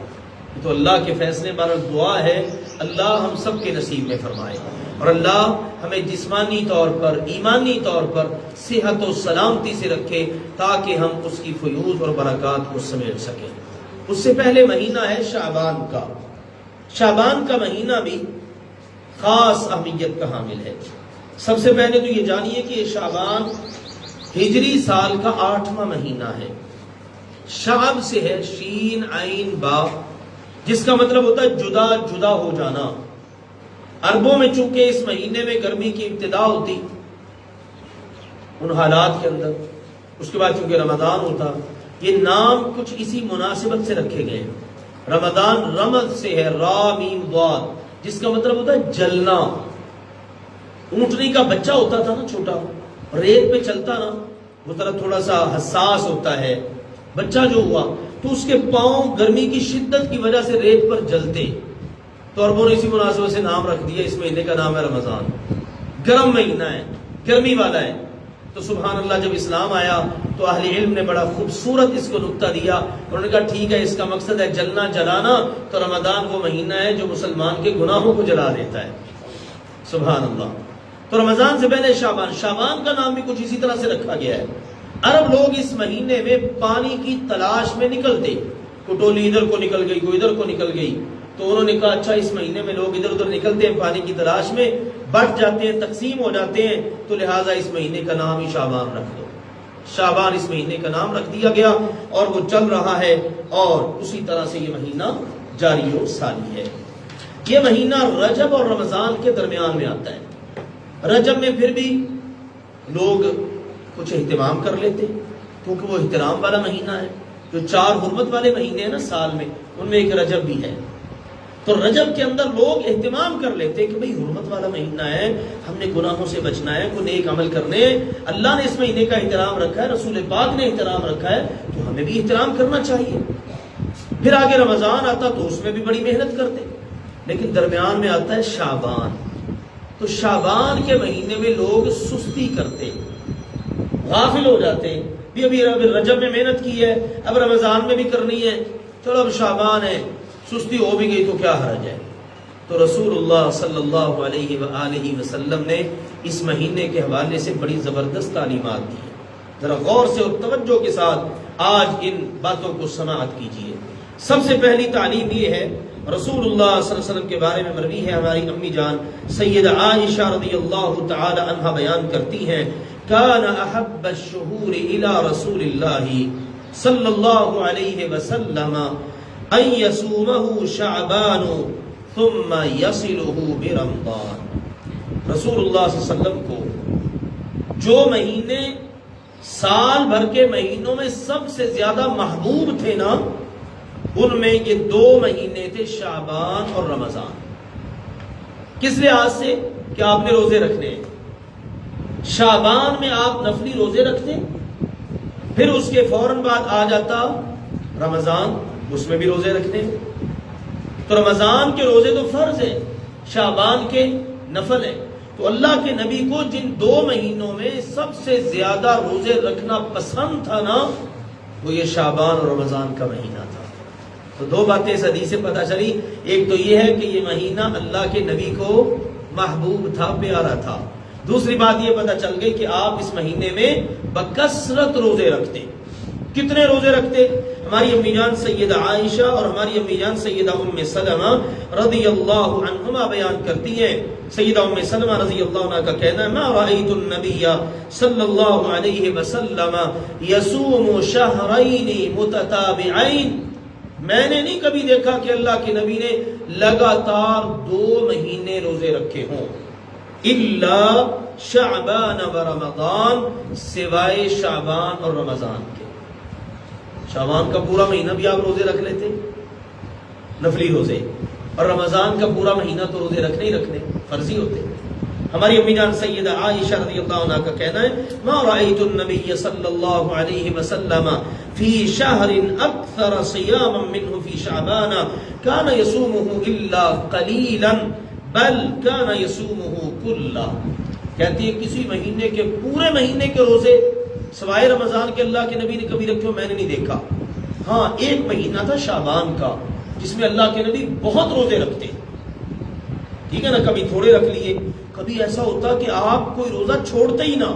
تو اللہ کے فیصلے پر دعا ہے اللہ ہم سب کے نصیب میں فرمائے، اور اللہ ہمیں جسمانی طور پر ایمانی طور پر صحت و سلامتی سے رکھے تاکہ ہم اس کی فیوض اور برکات کو سمیٹ سکیں۔ اس سے پہلے مہینہ ہے شعبان کا۔ شعبان کا مہینہ بھی خاص اہمیت کا حامل ہے۔ سب سے پہلے تو یہ جانیے کہ یہ شعبان ہجری سال کا 8واں مہینہ ہے۔ شعب سے ہے، شین عین با، جس کا مطلب ہوتا ہے جدا جدا ہو جانا۔ عربوں میں چونکہ اس مہینے میں گرمی کی ابتدا ہوتی ان حالات کے اندر، اس کے بعد چونکہ رمضان ہوتا، یہ نام کچھ اسی مناسبت سے رکھے گئے ہیں۔ رمضان رمض سے ہے، را میم ضاد، جس کا مطلب ہوتا ہے جلنا۔ اونٹنی کا بچہ ہوتا تھا نا چھوٹا، ریت پہ چلتا نا، وہ طرح تھوڑا سا حساس ہوتا ہے، بچہ جو ہوا تو اس کے پاؤں گرمی کی شدت کی وجہ سے ریت پر جلتے، تو عربوں نے اسی مناسبت سے نام رکھ دیا، اس مہینے کا نام ہے رمضان۔ گرم مہینہ ہے، گرمی والا ہے۔ تو سبحان اللہ جب اسلام آیا تو اہل علم نے بڑا خوبصورت اس کو نکتہ دیا، انہوں نے کہا ٹھیک ہے اس کا مقصد ہے جلنا جلانا، تو رمضان وہ مہینہ ہے جو مسلمان کے گناہوں کو جلا دیتا ہے۔ سبحان اللہ۔ تو رمضان سے پہلے شعبان، شعبان کا نام بھی کچھ اسی طرح سے رکھا گیا ہے۔ عرب لوگ اس مہینے میں پانی کی تلاش میں نکلتے، کوئی ٹولی ادھر کو نکل گئی، کوئی ادھر کو نکل گئی، تو انہوں نے کہا اچھا اس مہینے میں لوگ ادھر ادھر نکلتے ہیں پانی کی تلاش میں، بٹ جاتے ہیں، تقسیم ہو جاتے ہیں، تو لہٰذا اس مہینے کا نام ہی شعبان رکھ دو۔ شعبان اس مہینے کا نام رکھ دیا گیا اور وہ چل رہا ہے، اور اسی طرح سے یہ مہینہ جاری و ساری ہے۔ یہ مہینہ رجب اور رمضان کے درمیان میں آتا ہے۔ رجب میں پھر بھی لوگ کچھ اہتمام کر لیتے کیونکہ وہ احترام والا مہینہ ہے۔ جو 4 حرمت والے مہینے ہیں نا سال میں، ان میں ایک رجب بھی ہے، تو رجب کے اندر لوگ اہتمام کر لیتے کہ بھئی حرمت والا مہینہ ہے، ہم نے گناہوں سے بچنا ہے، کوئی نیک عمل کرنے، اللہ نے اس مہینے کا احترام رکھا ہے، رسول پاک نے احترام رکھا ہے، تو ہمیں بھی احترام کرنا چاہیے۔ پھر آگے رمضان آتا تو اس میں بھی بڑی محنت کرتے، لیکن درمیان میں آتا ہے شعبان، تو شعبان کے مہینے میں لوگ سستی کرتے، غافل ہو جاتے ہیں، ابھی رجب میں محنت کی ہے، اب رمضان میں بھی کرنی ہے، چلو اب شعبان ہے، سستی ہو بھی گئی تو کیا حرج ہے۔ تو رسول اللہ صلی اللہ علیہ وآلہ وسلم نے اس مہینے کے حوالے سے بڑی زبردست تعلیمات دی ہیں۔ ذرا غور سے اور توجہ کے ساتھ آج ان باتوں کو سماعت کیجیے۔ سب سے پہلی تعلیم یہ ہے، رسول اللہ صلی اللہ علیہ وسلم کے بارے میں مروی ہے، ہماری امی جان سیدہ عائشہ رضی اللہ تعالی عنہا بیان کرتی ہیں، کان احب الشہور الی رسول اللہ صلی اللہ علیہ وسلم ان یصومہ شعبان ثم یصلہ برمضان۔ رسول اللہ صلی اللہ علیہ وسلم کو جو مہینے سال بھر کے مہینوں میں سب سے زیادہ محبوب تھے نا، ان میں یہ 2 مہینے تھے، شعبان اور رمضان۔ کس لحاظ سے کہ آپ نے روزے رکھنے ہیں۔ شعبان میں آپ نفلی روزے رکھتے، پھر اس کے فوراً بعد آ جاتا رمضان، اس میں بھی روزے رکھتے۔ تو رمضان کے روزے تو فرض ہے، شعبان کے نفل ہے۔ تو اللہ کے نبی کو جن 2 مہینوں میں سب سے زیادہ روزے رکھنا پسند تھا نا، وہ یہ شعبان اور رمضان کا مہینہ تھا۔ تو 2 باتیں اس حدیث سے پتہ چلی، ایک تو یہ ہے کہ یہ مہینہ اللہ کے نبی کو محبوب تھا، پیارا تھا۔ دوسری بات یہ پتہ چل گئی کہ آپ اس مہینے میں بکثرت روزے رکھتے۔ کتنے روزے رکھتے؟ ہماری امی جان سیدہ عائشہ اور ہماری امی جان سیدہ ام سلمہ رضی اللہ عنہما بیان کرتی ہیں۔ سیدہ ام سلمہ رضی اللہ عنہ کا کہنا ہے ما رأیت النبی صلی اللہ علیہ وسلم یصوم شہرین متتابعین، میں نے نہیں کبھی دیکھا کہ اللہ کے نبی نے لگاتار 2 مہینے روزے رکھے ہوں، الا شعبان و رمضان، سوائے شعبان اور رمضان کے۔ شعبان کا پورا مہینہ بھی آپ روزے رکھ لیتے، نفلی روزے، اور رمضان کا پورا مہینہ تو روزے رکھنے ہی رکھنے، فرضی ہوتے۔ ہماری امی جان سیدہ عائشہ رضی اللہ عنہ کا کہنا ہے ما رأیت النبی صلی اللہ علیہ وسلم فی شہر اکثر صیاما منہ فی شعبان کان یصومہ الا قلیلا بل کان یصومہ کلا۔ کہتی ہے کسی مہینے کے پورے مہینے کے روزے سوائے رمضان کے اللہ کے نبی نے کبھی رکھے ہو میں نے نہیں دیکھا۔ ہاں ایک مہینہ تھا شعبان کا جس میں اللہ کے نبی بہت روزے رکھتے، ٹھیک ہے نا، کبھی تھوڑے رکھ لیے، کبھی ایسا ہوتا کہ آپ کوئی روزہ چھوڑتے ہی نہ،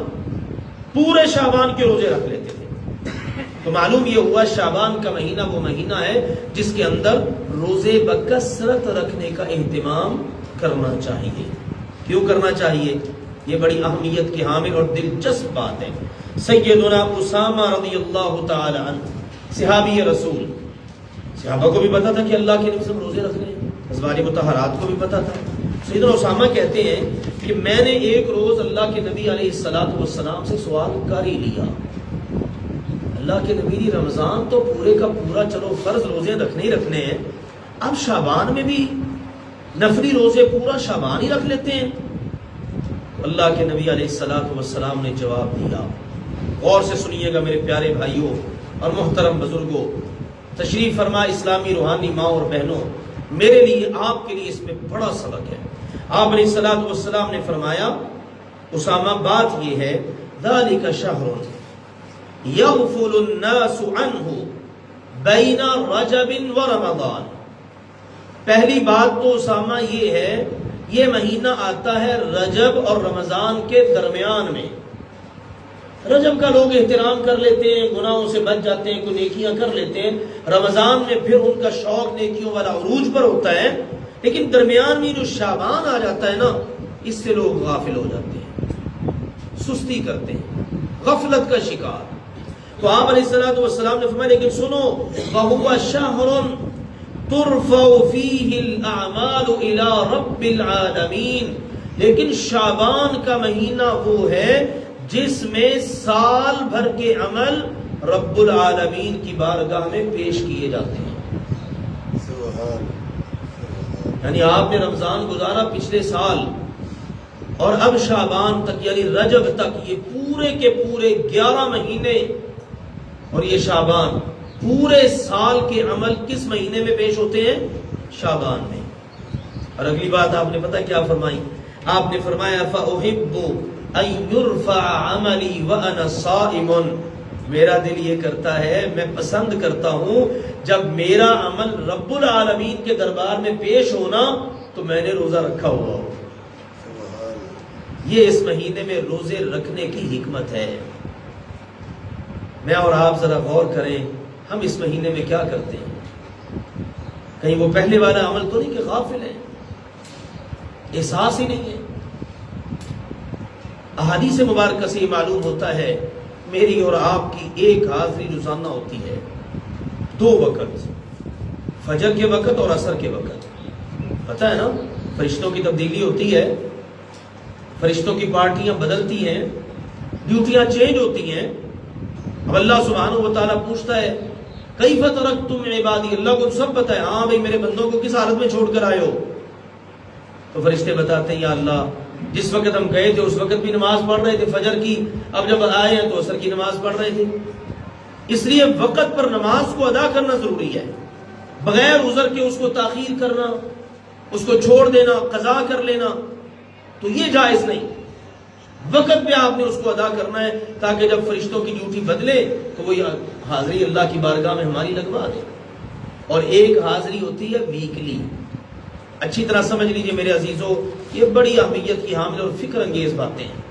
پورے شعبان کے روزے رکھ لیتے تھے۔ تو معلوم یہ ہوا شعبان کا مہینہ وہ مہینہ ہے جس کے اندر روزے بکثرت رکھنے کا اہتمام کرنا چاہیے۔ کیوں کرنا چاہیے؟ یہ بڑی اہمیت کی حامل اور دلچسپ بات ہے۔ سیدنا اسامہ رضی اللہ تعالی عنہ صحابی رسول، صحابہ کو بھی پتا تھا کہ اللہ کے نبی سے روزے رکھ رہے ہیں، ازواج مطہرات کو بھی پتا تھا۔ سیدنا اسامہ کہتے ہیں کہ میں نے ایک روز اللہ کے نبی علیہ السلام سے سوال کر ہی لیا، اللہ کے نبی رمضان تو پورے کا پورا چلو فرض روزے رکھنے ہی رکھنے ہیں، اب شعبان میں بھی نفلی روزے پورا شعبان ہی رکھ لیتے ہیں۔ اللہ کے نبی علیہ السلام نے جواب دیا، غور سے سنیے گا میرے پیارے بھائیوں اور محترم بزرگوں، تشریف فرما اسلامی روحانی ماں اور بہنوں، میرے لیے آپ کے لیے اس میں بڑا سبق ہے۔ آپ علیہ السلام نے فرمایا اسامہ بات یہ ہے ذالک شہر یغفل الناس عنہ بین رجب و رمضان، پہلی بات تو اسامہ یہ ہے یہ مہینہ آتا ہے رجب اور رمضان کے درمیان میں۔ رجب کا لوگ احترام کر لیتے ہیں، گناہوں سے بچ جاتے ہیں، کوئی نیکیاں کر لیتے ہیں، رمضان میں پھر ان کا شوق نیکیوں والا عروج پر ہوتا ہے، لیکن درمیان میں جو شعبان آ جاتا ہے نا، اس سے لوگ غافل ہو جاتے ہیں، سستی کرتے ہیں، غفلت کا شکار۔ تو آپ علیہ السلام نے فرمایا لیکن سنو وَهُوَ شَهْرٌ تُرْفَعُ فِيهِ الْأَعْمَالُ إِلَىٰ رَبِّ الْعَالَمِينَ، لیکن شعبان کا مہینہ وہ ہے جس میں سال بھر کے عمل رب العالمین کی بارگاہ میں پیش کیے جاتے ہیں۔ یعنی آپ نے رمضان گزارا پچھلے سال اور اب شعبان تک یعنی رجب تک، یہ پورے کے پورے 11 مہینے اور یہ شعبان، پورے سال کے عمل کس مہینے میں پیش ہوتے ہیں؟ شعبان میں۔ اور اگلی بات آپ نے پتہ کیا فرمائی؟ آپ نے فرمایا فَأُحِبُّ أَن يُرْفَعَ عَمَلِي وَأَنَا صَائِمٌ، میرا دل یہ کرتا ہے، میں پسند کرتا ہوں جب میرا عمل رب العالمین کے دربار میں پیش ہونا تو میں نے روزہ رکھا ہوا ہو۔ یہ اس مہینے میں روزے رکھنے کی حکمت ہے۔ میں اور آپ ذرا غور کریں، ہم اس مہینے میں کیا کرتے ہیں؟ کہیں وہ پہلے والا عمل تو نہیں کہ غافل ہیں، احساس ہی نہیں ہے۔ احادیث مبارکہ سے معلوم ہوتا ہے میری اور آپ کی ایک حاضری روزانہ ہوتی ہے، 2 وقت، فجر کے وقت اور عصر کے وقت۔ پتہ ہے نا فرشتوں کی تبدیلی ہوتی ہے، فرشتوں کی پارٹیاں بدلتی ہیں، ڈیوٹیاں چینج ہوتی ہیں۔ اب اللہ سبحانہ و تعالیٰ پوچھتا ہے کیف ترکتم عبادی، اللہ کو سب پتہ ہے، ہاں بھائی میرے بندوں کو کس حالت میں چھوڑ کر آئے ہو؟ تو فرشتے بتاتے ہیں یا اللہ جس وقت ہم گئے تھے اس وقت بھی نماز پڑھ رہے تھے فجر کی، اب جب آئے ہیں تو عصر کی نماز پڑھ رہے تھے۔ اس لیے وقت پر نماز کو ادا کرنا ضروری ہے، بغیر عذر کے اس کو تاخیر کرنا، اس کو چھوڑ دینا، قضا کر لینا تو یہ جائز نہیں۔ وقت پہ آپ نے اس کو ادا کرنا ہے تاکہ جب فرشتوں کی ڈیوٹی بدلے تو وہ حاضری اللہ کی بارگاہ میں ہماری لگوا دے۔ اور ایک حاضری ہوتی ہے ویکلی، اچھی طرح سمجھ لیجئے میرے عزیزو، یہ بڑی اہمیت کی حامل اور فکر انگیز باتیں ہیں۔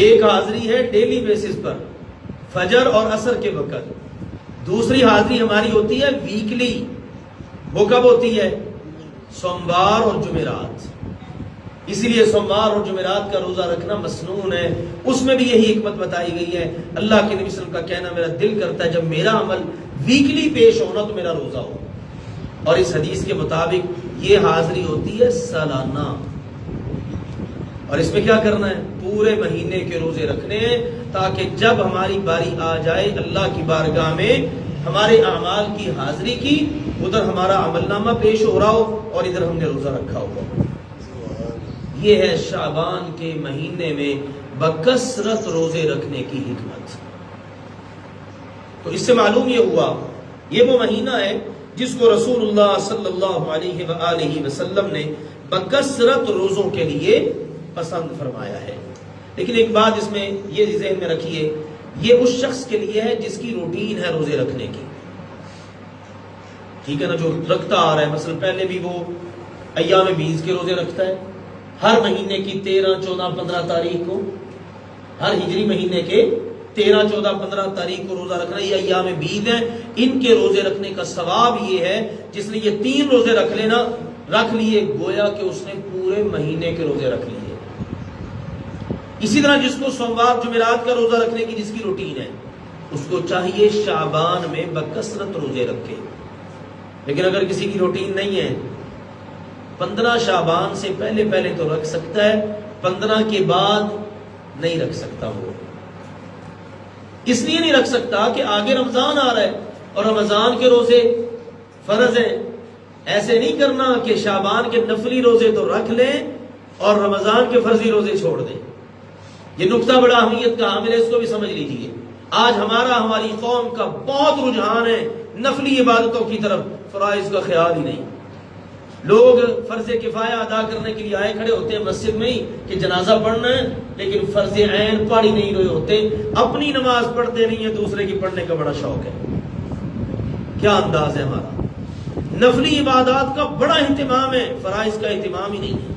ایک حاضری ہے ڈیلی بیسس پر فجر اور عصر کے وقت، دوسری حاضری ہماری ہوتی ہے ویکلی، وہ کب ہوتی ہے؟ سوموار اور جمعرات۔ اسی لیے سوموار اور جمعرات کا روزہ رکھنا مسنون ہے، اس میں بھی یہی حکمت بتائی گئی ہے۔ اللہ کے نبی صلی اللہ علیہ وسلم کا کہنا میرا دل کرتا ہے جب میرا عمل ویکلی پیش ہونا تو میرا روزہ ہو، اور اس حدیث کے مطابق یہ حاضری ہوتی ہے سالانہ، اور اس میں کیا کرنا ہے؟ پورے مہینے کے روزے رکھنے ہیں تاکہ جب ہماری باری آ جائے اللہ کی بارگاہ میں ہمارے اعمال کی حاضری کی، ادھر ہمارا عمل نامہ پیش ہو رہا ہو اور ادھر ہم نے روزہ رکھا ہوا۔ یہ ہے شعبان کے مہینے میں بکثرت روزے رکھنے کی حکمت۔ تو اس سے معلوم یہ ہوا یہ وہ مہینہ ہے جس کو رسول اللہ صلی اللہ علیہ وآلہ وسلم نے بکثرت روزوں کے لیے پسند فرمایا ہے۔ لیکن ایک بات اس میں یہ ذہن میں رکھیے، یہ اس شخص کے لیے ہے جس کی روٹین ہے روزے رکھنے کی، ٹھیک ہے نا، جو رکھتا آ رہا ہے۔ مثلا پہلے بھی وہ ایام بیز کے روزے رکھتا ہے، ہر مہینے کی 13، 14، 15 تاریخ کو، ہر ہجری مہینے کے 13، 14، 15 تاریخ کو روزہ رکھنا، یہ ایام بیز ہیں۔ ان کے روزے رکھنے کا ثواب یہ ہے جس نے یہ 3 روزے رکھ لیے گویا کہ اس نے پورے مہینے کے روزے رکھ لیے۔ اسی طرح جس کو سوموار جمعرات کا روزہ رکھنے کی جس کی روٹین ہے، اس کو چاہیے شعبان میں بکثرت روزے رکھے۔ لیکن اگر کسی کی روٹین نہیں ہے، 15 شعبان سے پہلے تو رکھ سکتا ہے، 15 کے بعد نہیں رکھ سکتا۔ وہ اس لیے نہیں رکھ سکتا کہ آگے رمضان آ رہا ہے اور رمضان کے روزے فرض ہیں۔ ایسے نہیں کرنا کہ شعبان کے نفلی روزے تو رکھ لیں اور رمضان کے فرضی روزے چھوڑ دیں۔ یہ نقطہ بڑا اہمیت کا حامل ہے، اس کو بھی سمجھ لیجئے۔ آج ہماری قوم کا بہت رجحان ہے نفلی عبادتوں کی طرف، فرائض کا خیال ہی نہیں۔ لوگ فرض کفایہ ادا کرنے کے لیے آئے کھڑے ہوتے ہیں مسجد میں ہی کہ جنازہ پڑھنا ہے، لیکن فرض عین پڑھ ہی نہیں رہے ہوتے، اپنی نماز پڑھتے نہیں ہیں، دوسرے کی پڑھنے کا بڑا شوق ہے۔ کیا انداز ہے ہمارا! نفلی عبادات کا بڑا اہتمام ہے، فرائض کا اہتمام ہی نہیں ہے۔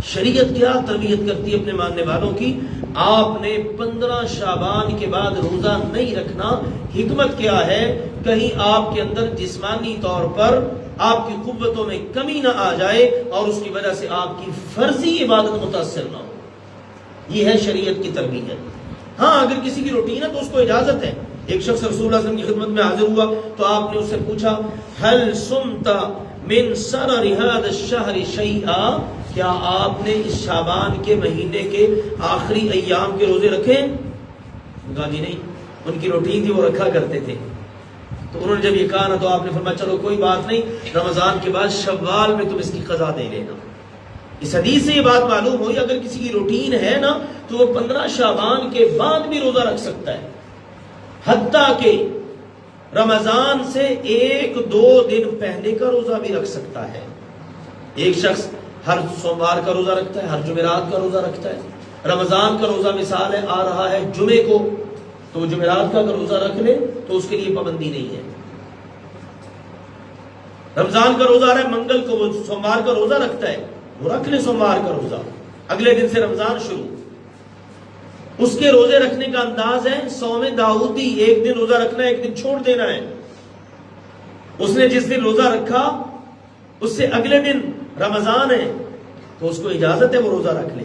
شریعت کیا تربیت کرتی ہے اپنے ماننے والوں کی؟ آپ نے 15 شعبان کے بعد روزہ نہیں رکھنا، حکمت کیا ہے؟ کہیں آپ کے اندر جسمانی طور پر آپ کی قوتوں میں کمی نہ آ جائے اور اس کی وجہ سے آپ کی فرضی عبادت متاثر نہ ہو۔ یہ ہے شریعت کی تربیت۔ ہاں اگر کسی کی روٹین ہے تو اس کو اجازت ہے۔ ایک شخص رسول اللہ صلی اللہ علیہ وسلم کی خدمت میں حاضر ہوا تو آپ نے اس سے پوچھا هل صمت من سرر هذا الشهر شيئا، کیا آپ نے اس شعبان کے مہینے کے آخری ایام کے روزے رکھے؟ کہا جی نہیں، ان کی روٹین تھی، وہ رکھا کرتے تھے۔ تو انہوں نے جب یہ کہا نا تو آپ نے فرمایا چلو کوئی بات نہیں، رمضان کے بعد شوال میں تم اس کی قضا دے لینا۔ اس حدیث سے یہ بات معلوم ہوئی اگر کسی کی روٹین ہے نا تو وہ 15 شعبان کے بعد بھی روزہ رکھ سکتا ہے، حتیٰ کہ رمضان سے 1-2 دن پہلے کا روزہ بھی رکھ سکتا ہے۔ ایک شخص ہر سوموار کا روزہ رکھتا ہے، ہر جمعرات کا روزہ رکھتا ہے۔ رمضان کا روزہ مثال ہے آ رہا ہے جمعے کو، تو جمعرات کا اگر روزہ رکھ لے تو اس کے لیے پابندی نہیں ہے۔ رمضان کا روزہ آ رہا ہے منگل کو، وہ سوموار کا روزہ رکھتا ہے، وہ رکھ لے سوموار کا روزہ، اگلے دن سے رمضان شروع۔ اس کے روزے رکھنے کا انداز ہے صوم داؤدی، ایک دن روزہ رکھنا ہے، ایک دن چھوڑ دینا ہے۔ اس نے جس دن روزہ رکھا اس سے اگلے دن رمضان ہے تو اس کو اجازت ہے وہ روزہ رکھ لے،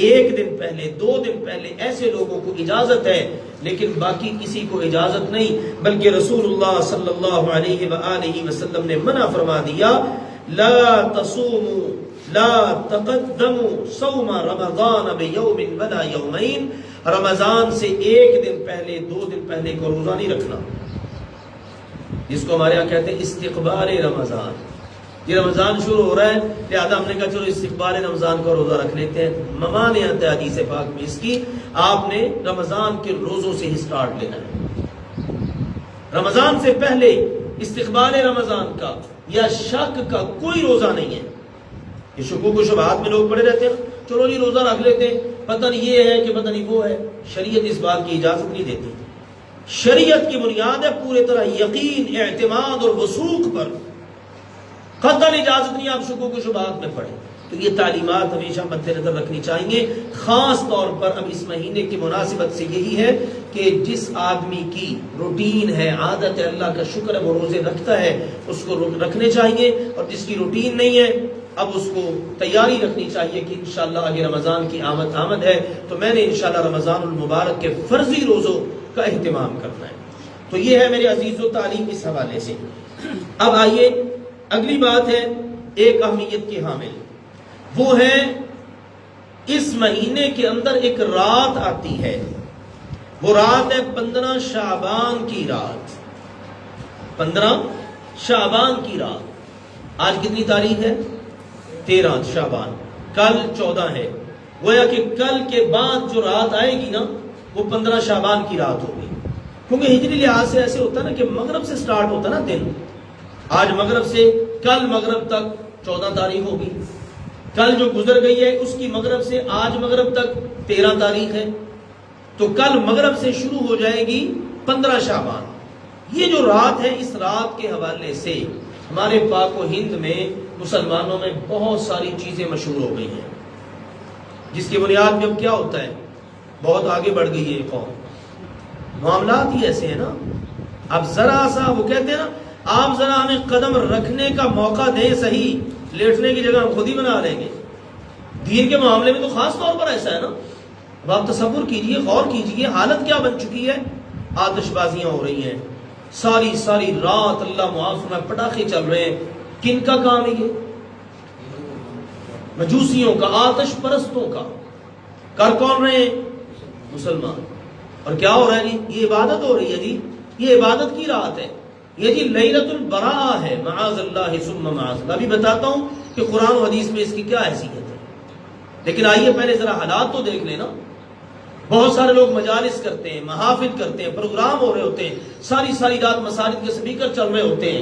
1 دن پہلے 2 دن پہلے ایسے لوگوں کو اجازت ہے، لیکن باقی کسی کو اجازت نہیں۔ بلکہ رسول اللہ صلی اللہ علیہ وآلہ وسلم نے منع فرما دیا لا تصوموا لا تقدموا صوم رمضان بیوم ولا یومین، رمضان سے 1 دن پہلے 2 دن پہلے کو روزہ نہیں رکھنا، جس کو ہمارے یہاں کہتے ہیں استقبال رمضان۔ یہ رمضان شروع ہو رہا ہے لہذا ہم نے کہا چلو استقبال رمضان کا روزہ رکھ لیتے ہیں۔ ممانعت ہے حدیث پاک میں اس کی، آپ نے رمضان کے روزوں سے ہی سٹارٹ لینا ہے۔ رمضان سے پہلے استقبال رمضان کا یا شک کا کوئی روزہ نہیں ہے۔ یہ شکوک و شبہات میں لوگ پڑے رہتے ہیں، چلو جی روزہ رکھ لیتے ہیں، پتہ نہیں یہ ہے کہ پتہ نہیں وہ ہے۔ شریعت اس بات کی اجازت نہیں دیتی۔ شریعت کی بنیاد ہے پورے طرح یقین، اعتماد اور وثوق پر۔ قطعاً اجازت نہیں آپ شکوک و شبہات میں پڑھیں. تو یہ تعلیمات ہمیشہ مد نظر رکھنی چاہیے. خاص طور پر اب اس مہینے کی مناسبت سے یہی ہے کہ جس آدمی کی روٹین ہے، عادت ہے، اللہ کا شکر ہے وہ روزے رکھتا ہے، اس کو رکھنے چاہیے. اور جس کی روٹین نہیں ہے اب اس کو تیاری رکھنی چاہیے کہ انشاءاللہ آگے رمضان کی آمد ہے تو میں نے انشاءاللہ رمضان المبارک کے فرضی روزوں کا اہتمام کرنا ہے. تو یہ ہے میرے عزیزو تعلیم اس حوالے سے. اب آئیے اگلی بات ہے ایک اہمیت کی حامل، وہ ہے اس مہینے کے اندر ایک رات آتی ہے، وہ رات ہے 15 شعبان کی رات. 15 شعبان کی رات. آج کتنی تاریخ ہے؟ 13 شعبان. کل 14 ہے. گویا کہ کل کے بعد جو رات آئے گی نا وہ 15 شعبان کی رات ہوگی. کیونکہ ہجری لحاظ سے ایسے ہوتا نا کہ مغرب سے سٹارٹ ہوتا نا دن. آج مغرب سے کل مغرب تک 14 تاریخ ہوگی. کل جو گزر گئی ہے اس کی مغرب سے آج مغرب تک 13 تاریخ ہے. تو کل مغرب سے شروع ہو جائے گی 15 شعبان. یہ جو رات ہے اس رات کے حوالے سے ہمارے پاک و ہند میں مسلمانوں میں بہت ساری چیزیں مشہور ہو گئی ہیں، جس کی بنیاد میں اب کیا ہوتا ہے، بہت آگے بڑھ گئی ہے یہ قوم. معاملات ہی ایسے ہیں نا. اب ذرا سا وہ کہتے ہیں نا آپ ذرا ہمیں قدم رکھنے کا موقع دیں صحیح، لیٹنے کی جگہ ہم خود ہی بنا لیں گے. دین کے معاملے میں تو خاص طور پر ایسا ہے نا. اب آپ تصور کیجئے، غور کیجئے حالت کیا بن چکی ہے. آتش بازیاں ہو رہی ہیں ساری رات، اللہ معاف فرمائے پٹاخے چل رہے ہیں. کن کا کام ہے یہ؟ مجوسیوں کا، آتش پرستوں کا. کر کون رہے ہیں؟ مسلمان. اور کیا ہو رہا ہے جی؟ یہ عبادت ہو رہی ہے جی. یہ عبادت کی رات ہے. یہ جی لیلۃ البراء ہے. معاذ اللہ ثم معاذ اللہ. ابھی بتاتا ہوں کہ قرآن و حدیث میں اس کی کیا حیثیت ہے. لیکن آئیے پہلے ذرا حالات تو دیکھ لینا. بہت سارے لوگ مجالس کرتے ہیں، محافل کرتے ہیں، پروگرام ہو رہے ہوتے ہیں، ساری رات مساجد کے سپیکر چل رہے ہوتے ہیں.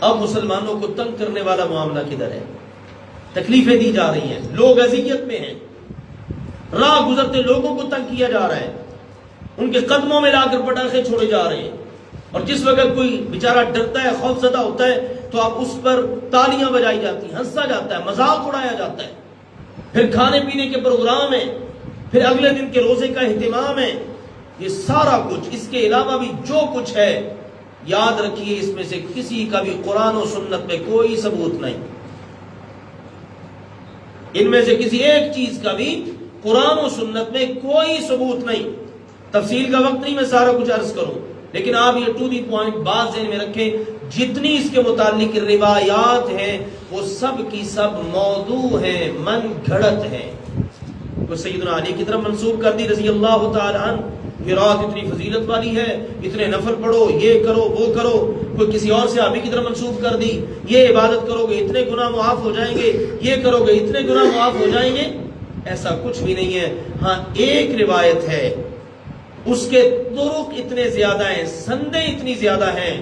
اب مسلمانوں کو تنگ کرنے والا معاملہ کدھر ہے؟ تکلیفیں دی جا رہی ہیں، لوگ اذیت میں ہیں، راہ گزرتے لوگوں کو تنگ کیا جا رہا ہے، ان کے قدموں میں لا کر پٹاخے چھوڑے جا رہے ہیں. اور جس وقت کوئی بیچارہ ڈرتا ہے، خوف زدہ ہوتا ہے تو اب اس پر تالیاں بجائی جاتی ہیں، ہنسا جاتا ہے، مذاق اڑایا جاتا ہے. پھر کھانے پینے کے پروگرام ہیں، پھر اگلے دن کے روزے کا اہتمام ہے. یہ سارا کچھ، اس کے علاوہ بھی جو کچھ ہے، یاد رکھیے اس میں سے کسی کا بھی قرآن و سنت میں کوئی ثبوت نہیں. ان میں سے کسی ایک چیز کا بھی قرآن و سنت میں کوئی ثبوت نہیں. تفصیل کا وقت نہیں میں سارا کچھ عرض کروں، لیکن آپ یہ ٹو دی پوائنٹ بات ذہن میں رکھیں. جتنی اس کے متعلق روایات ہیں وہ سب کی سب موضوع ہیں، من گھڑت ہیں. کوئی سیدنا علی کی طرف منسوب کر دی رضی اللہ تعالی عنہ، یہ رات اتنی فضیلت والی ہے، اتنے نفل پڑھو، یہ کرو وہ کرو. کوئی کسی اور صحابی کی طرف منسوب کر دی، یہ عبادت کرو گے اتنے گناہ معاف ہو جائیں گے، یہ کرو گے اتنے گناہ معاف ہو جائیں گے. ایسا کچھ بھی نہیں ہے. ہاں ایک روایت ہے، اس کے طرق اتنے زیادہ ہیں، سندیں اتنی زیادہ ہیں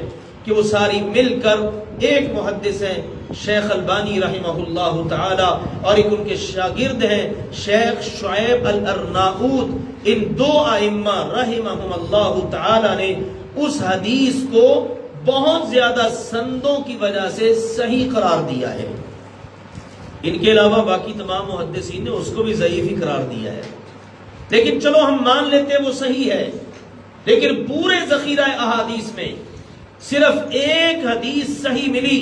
کہ وہ ساری مل کر ایک محدث ہیں شیخ البانی رحمہ اللہ تعالی، اور ایک ان کے شاگرد ہیں شیخ شعیب الارناؤوط. ان دو ائمہ رحمہم اللہ تعالی نے اس حدیث کو بہت زیادہ سندوں کی وجہ سے صحیح قرار دیا ہے. ان کے علاوہ باقی تمام محدثین نے اس کو بھی ضعیف ہی قرار دیا ہے. لیکن چلو ہم مان لیتے ہیں وہ صحیح ہے، لیکن پورے ذخیرہ احادیث میں صرف ایک حدیث صحیح ملی،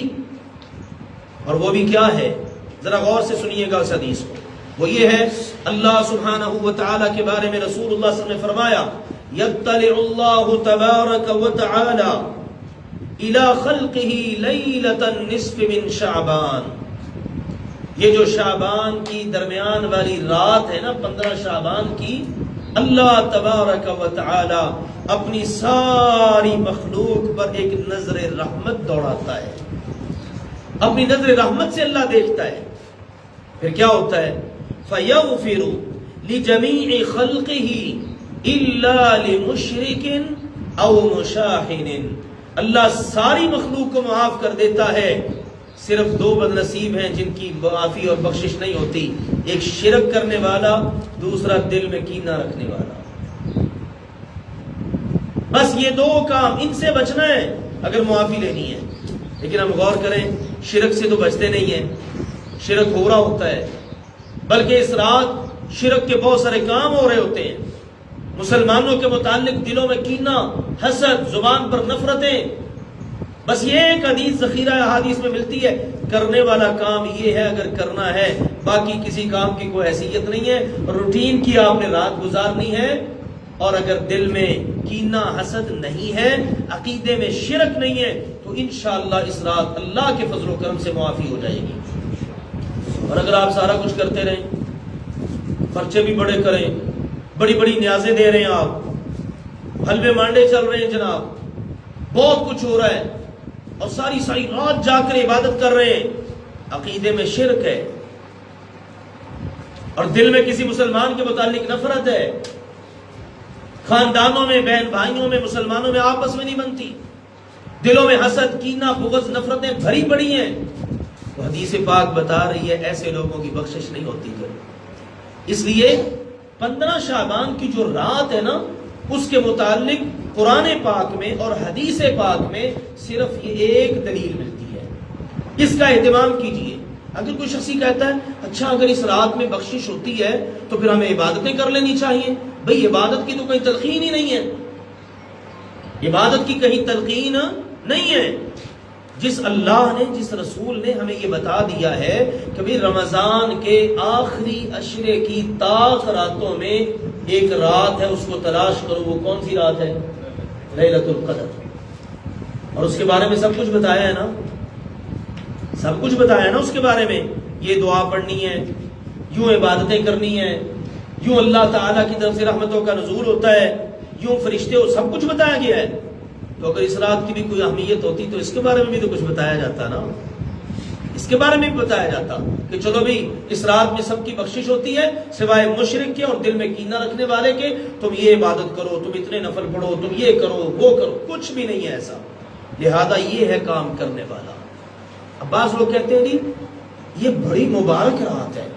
اور وہ بھی کیا ہے؟ ذرا غور سے سنیے گا اس حدیث کو. وہ یہ ہے، اللہ سبحانہ و تعالی کے بارے میں رسول اللہ صلی اللہ علیہ وسلم نے فرمایا، یطلع اللہ تبارک و تعالی الی خلقہ لیلۃ النصف من شعبان. یہ جو شعبان کی درمیان والی رات ہے نا، 15 شعبان کی، اللہ تبارک و تعالی اپنی ساری مخلوق پر ایک نظر رحمت دوڑاتا ہے. اپنی نظر رحمت سے اللہ دیکھتا ہے. پھر کیا ہوتا ہے؟ فَيَغْفِرُ لِجَمِيعِ خَلْقِهِ إِلَّا لِمُشْرِكٍ أَوْ مُشَاحِنٍ. اللہ ساری مخلوق کو معاف کر دیتا ہے، صرف دو بد نصیب ہیں جن کی معافی اور بخشش نہیں ہوتی، ایک شرک کرنے والا، دوسرا دل میں کینہ رکھنے والا. بس یہ دو کام، ان سے بچنا ہے اگر معافی لینی ہے. لیکن ہم غور کریں شرک سے تو بچتے نہیں ہیں، شرک ہو رہا ہوتا ہے، بلکہ اس رات شرک کے بہت سارے کام ہو رہے ہوتے ہیں۔ مسلمانوں کے متعلق دلوں میں کینہ، حسد، زبان پر نفرتیں، بس یہ ایک حدیث ذخیرہ احادیث میں ملتی ہے، کرنے والا کام یہ ہے اگر کرنا ہے، باقی کسی کام کی کوئی حیثیت نہیں ہے، روٹین کی آپ نے رات گزارنی ہے، اور اگر دل میں کینہ حسد نہیں ہے، عقیدے میں شرک نہیں ہے، تو انشاءاللہ اس رات اللہ کے فضل و کرم سے معافی ہو جائے گی۔ اور اگر آپ سارا کچھ کرتے رہیں، خرچے بھی بڑے کریں، بڑی بڑی نیازیں دے رہے ہیں، آپ حلوے مانڈے چل رہے ہیں جناب، بہت کچھ ہو رہا ہے، اور ساری ساری رات جا کر عبادت کر رہے ہیں، عقیدے میں شرک ہے، اور دل میں کسی مسلمان کے متعلق نفرت ہے، خاندانوں میں، بہن بھائیوں میں، مسلمانوں میں آپس میں نہیں بنتی، دلوں میں حسد، کینہ، بغض، نفرتیں بھری پڑی ہیں، تو حدیث پاک بتا رہی ہے ایسے لوگوں کی بخشش نہیں ہوتی ہے۔ اس لیے 15 شعبان کی جو رات ہے نا، اس کے متعلق قرآن پاک میں اور حدیث پاک میں صرف یہ ایک دلیل ملتی ہے، اس کا اہتمام کیجئے۔ اگر کوئی شخص کہتا ہے اچھا اگر اس رات میں بخشش ہوتی ہے تو پھر ہمیں عبادتیں کر لینی چاہیے، بھئی عبادت کی تو کہیں تلقین ہی نہیں ہے، عبادت کی کہیں تلقین نہیں ہے۔ جس اللہ نے، جس رسول نے ہمیں یہ بتا دیا ہے کہ بھئی رمضان کے آخری عشرے کی طاق راتوں میں ایک رات ہے، اس کو تلاش کرو، وہ کون سی رات ہے؟ لیلۃ القدر۔ اور اس کے بارے میں سب کچھ بتایا ہے نا، سب کچھ بتایا ہے نا اس کے بارے میں، یہ دعا پڑھنی ہے، یوں عبادتیں کرنی ہیں، یوں اللہ تعالیٰ کی طرف سے رحمتوں کا نزول ہوتا ہے، یوں فرشتے ہو، سب کچھ بتایا گیا ہے۔ تو اگر اس رات کی بھی کوئی اہمیت ہوتی تو اس کے بارے میں بھی تو کچھ بتایا جاتا نا، اس کے بارے میں بھی بتایا جاتا کہ چلو بھی اس رات میں سب کی بخشش ہوتی ہے سوائے مشرک کے اور دل میں کینہ رکھنے والے کے، تم یہ عبادت کرو، تم اتنے نفل پڑھو، تم یہ کرو، وہ کرو، کچھ بھی نہیں ہے ایسا، لہذا یہ ہے کام کرنے والا۔ اب بعض لوگ کہتے ہیں جی یہ بڑی مبارک رات ہے،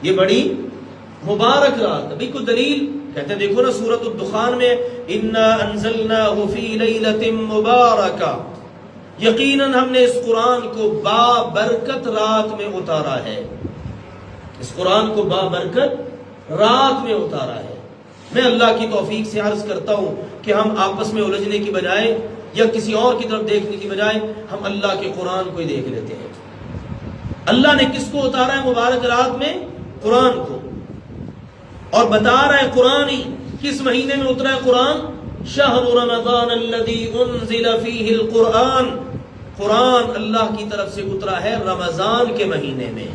یہ بڑی مبارک رات ہے، بھئی کوئی دلیل؟ کہتے ہیں دیکھو نا سورۃ الدخان میں اِنَّا أَنزَلْنَاهُ فِي لَيْلَةٍ مُبَارَكَةٍ، یقیناً ہم نے اس قرآن کو بابرکت رات میں اتارا ہے، اس قرآن کو بابرکت رات میں اتارا ہے۔ میں اللہ کی توفیق سے عرض کرتا ہوں کہ ہم آپس میں الجھنے کی بجائے یا کسی اور کی طرف دیکھنے کی بجائے ہم اللہ کے قرآن کو ہی دیکھ لیتے ہیں۔ اللہ نے کس کو اتارا ہے مبارک رات میں؟ قرآن کو، اور بتا رہا ہے قرآن ہی کس مہینے میں اترا ہے قرآن؟ شہر رمضان الذی انزل فیہ القرآن، قرآن اللہ کی طرف سے اترا ہے رمضان کے مہینے میں۔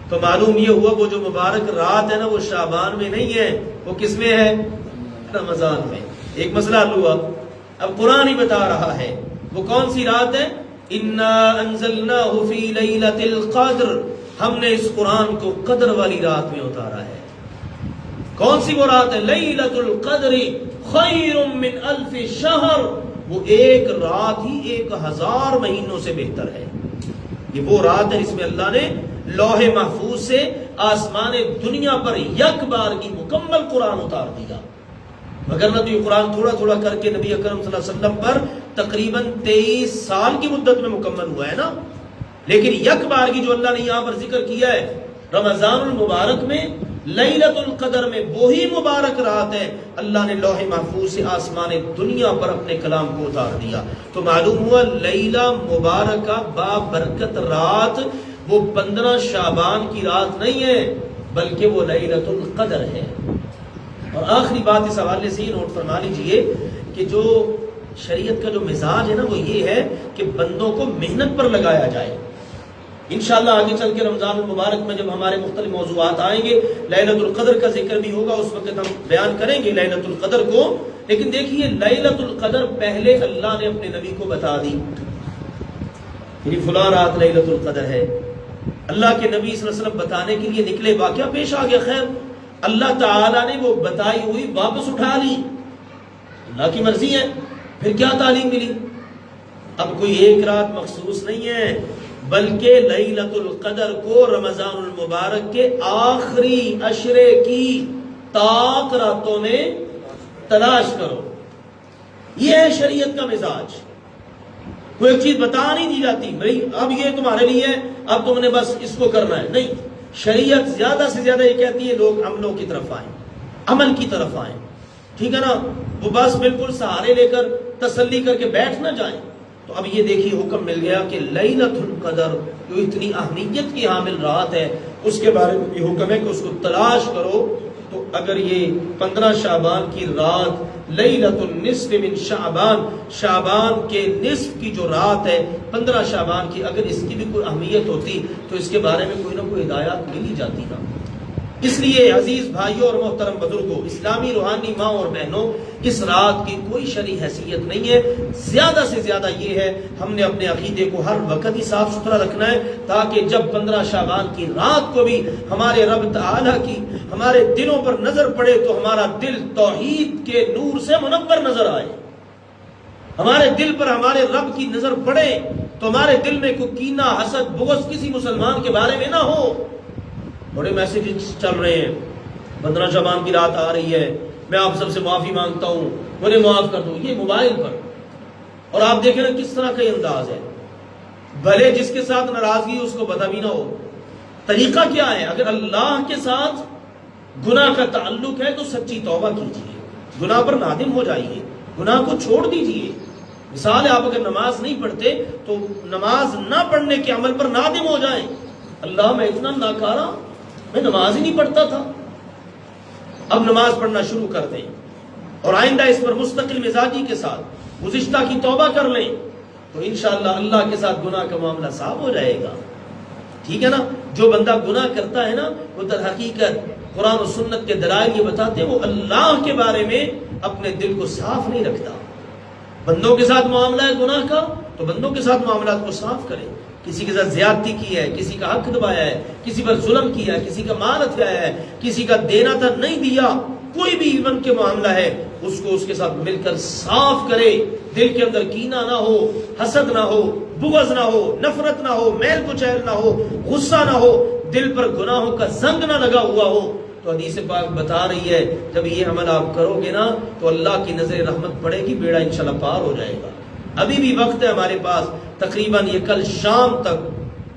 تو معلوم یہ ہوا وہ جو مبارک رات ہے نا وہ شعبان میں نہیں ہے، وہ کس میں ہے؟ رمضان میں۔ ایک مسئلہ حل ہوا، اب قرآن ہی بتا رہا ہے وہ کون سی رات ہے۔ اِنَّا أَنزَلْنَاهُ فِي لَيْلَةِ الْقَدْرِ، ہم نے اس قرآن کو قدر والی رات میں اتارا ہے۔ کون سی وہ رات ہے؟ لیلۃ القدر خیر من الف شہر، وہ ایک رات ہی 1000 مہینوں سے بہتر ہے۔ یہ وہ رات ہے جس میں اللہ نے لوح محفوظ سے آسمان دنیا پر یک بار کی مکمل قرآن اتار دیا، مگر نہ تو یہ قرآن تھوڑا تھوڑا کر کے نبی اکرم صلی اللہ علیہ وسلم پر تقریباً 23 سال کی مدت میں مکمل ہوا ہے نا، لیکن یک بار کی جو اللہ نے یہاں پر ذکر کیا ہے رمضان المبارک میں، لیلۃ القدر میں، وہی مبارک رات ہے اللہ نے لوح محفوظ سے آسمان دنیا پر اپنے کلام کو اتار دیا۔ تو معلوم ہوا لیلہ مبارکہ بابرکت رات وہ 15 شعبان کی رات نہیں ہے بلکہ وہ لیلۃ القدر ہے۔ اور آخری بات اس حوالے سے یہ نوٹ فرما لیجئے کہ جو شریعت کا جو مزاج ہے نا وہ یہ ہے کہ بندوں کو محنت پر لگایا جائے۔ انشاءاللہ آگے چل کے رمضان المبارک میں جب ہمارے مختلف موضوعات آئیں گے لیلۃ القدر کا ذکر بھی ہوگا، اس وقت ہم بیان کریں گے لیلۃ القدر کو۔ لیکن دیکھیے لیلۃ القدر پہلے اللہ نے اپنے نبی کو بتا دی، یعنی فلاں رات لیلۃ القدر ہے، اللہ کے نبی صلی اللہ علیہ وسلم بتانے کے لیے نکلے، واقعہ پیش آ گیا، خیر اللہ تعالیٰ نے وہ بتائی ہوئی واپس اٹھا لی، اللہ کی مرضی ہے، پھر کیا تعلیم ملی؟ اب کوئی ایک رات مخصوص نہیں ہے بلکہ لیلۃ القدر کو رمضان المبارک کے آخری عشرے کی طاق راتوں میں تلاش کرو، یہ ہے شریعت کا مزاج۔ کوئی ایک چیز بتا نہیں دی جاتی بھائی اب یہ تمہارے لیے ہے، اب تم نے بس اس کو کرنا ہے، نہیں، شریعت زیادہ سے زیادہ یہ کہتی ہے لوگ عملوں کی طرف آئیں، عمل کی طرف آئیں، ٹھیک ہے نا، وہ بس بالکل سہارے لے کر تسلی کر کے بیٹھ نہ جائیں۔ تو اب یہ دیکھیے حکم مل گیا کہ لیلۃ القدر جو اتنی اہمیت کی حامل رات ہے، اس کے بارے میں یہ حکم ہے کہ اس کو تلاش کرو۔ تو اگر یہ 15 شعبان کی رات لیلۃ النصف من شعبان، شعبان کے نصف کی جو رات ہے 15 شعبان کی، اگر اس کی بھی کوئی اہمیت ہوتی تو اس کے بارے میں کوئی نہ کوئی ہدایات مل ہی جاتی نا۔ اس لیے عزیز بھائیوں اور محترم بزرگوں، اسلامی روحانی ماں اور بہنوں، اس رات کی کوئی شرعی حیثیت نہیں ہے، زیادہ سے زیادہ یہ ہے ہم نے اپنے عقیدے کو ہر وقت ہی صاف ستھرا رکھنا ہے، تاکہ جب 15 شعبان کی رات کو بھی ہمارے رب تعالیٰ کی ہمارے دلوں پر نظر پڑے تو ہمارا دل توحید کے نور سے منور نظر آئے، ہمارے دل پر ہمارے رب کی نظر پڑے تو ہمارے دل میں کوئی کینہ، حسد، بغض کسی مسلمان کے بارے میں نہ ہو۔ بڑے میسیجز چل رہے ہیں، 15 شعبان کی رات آ رہی ہے، میں آپ سب سے معافی مانگتا ہوں، مجھے معاف کر دو، یہ موبائل پر، اور آپ دیکھیں نا کس طرح کا یہ انداز ہے، بھلے جس کے ساتھ ناراضگی اس کو پتہ بھی نہ ہو۔ طریقہ کیا ہے؟ اگر اللہ کے ساتھ گناہ کا تعلق ہے تو سچی توبہ کیجیے، گناہ پر نادم ہو جائیے، گناہ کو چھوڑ دیجیے۔ مثال ہے، آپ اگر نماز نہیں پڑھتے تو نماز نہ پڑھنے کے عمل پر نادم ہو جائیں، اللہ میں اتنا ناکارہ، میں نماز ہی نہیں پڑھتا تھا، اب نماز پڑھنا شروع کر دیں اور آئندہ اس پر مستقل مزاجی کے ساتھ گزشتہ کی توبہ کر لیں تو انشاءاللہ اللہ کے ساتھ گناہ کا معاملہ صاف ہو جائے گا، ٹھیک ہے نا۔ جو بندہ گناہ کرتا ہے نا، وہ در حقیقت قرآن و سنت کے دلائل یہ بتاتے ہیں وہ اللہ کے بارے میں اپنے دل کو صاف نہیں رکھتا۔ بندوں کے ساتھ معاملہ ہے گناہ کا تو بندوں کے ساتھ معاملات کو صاف کرے، کسی کے ساتھ زیادتی کی ہے، کسی کا حق دبایا ہے، کسی پر ظلم کیا ہے، کسی کا مال ہتھیایا ہے، کسی کا دینا تھا نہیں دیا، کوئی بھی ایون کے معاملہ ہے اس کو اس کے ساتھ مل کر صاف کرے، دل کے اندر کینہ نہ ہو، حسد نہ ہو، بغض نہ ہو، نفرت نہ ہو، میل کچیل نہ ہو، غصہ نہ ہو، دل پر گناہوں کا زنگ نہ لگا ہوا ہو۔ تو حدیث پاک بتا رہی ہے جب یہ عمل آپ کرو گے نا تو اللہ کی نظر رحمت پڑے گی، بیڑا انشاءاللہ پار ہو جائے گا۔ ابھی بھی وقت ہے ہمارے پاس، تقریباً یہ کل شام تک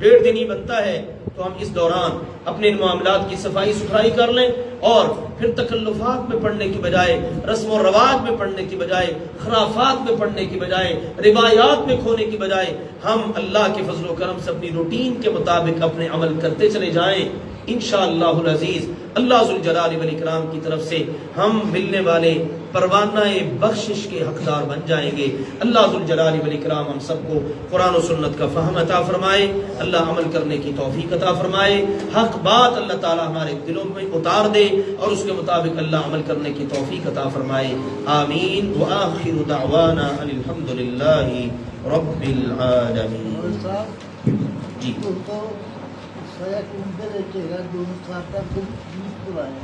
1.5 دن ہی بنتا ہے، تو ہم اس دوران اپنے معاملات کی صفائی ستھرائی کر لیں اور پھر تکلفات میں پڑھنے کی بجائے، رسم و رواج میں پڑھنے کی بجائے، خرافات میں پڑھنے کی بجائے، روایات میں کھونے کی بجائے ہم اللہ کے فضل و کرم سے اپنی روٹین کے مطابق اپنے عمل کرتے چلے جائیں۔ انشاءاللہ العزیز اللہ ذوالجلال والاکرام کی طرف سے ہم ملنے والے پروانہ بخشش کے حقدار بن جائیں گے۔ اللہ ذوالجلال والاکرام ہم سب کو قرآن و سنت کا فہم عطا فرمائے، اللہ عمل کرنے کی توفیق عطا فرمائے، حق بات اللہ تعالی ہمارے دلوں میں اتار دے اور اس کے مطابق اللہ عمل کرنے کی توفیق عطا فرمائے، آمین۔ وآخر دعوانا ان الحمدللہ رب العالمین۔ جی saya kumpul itu kan dulu kata kumpul aja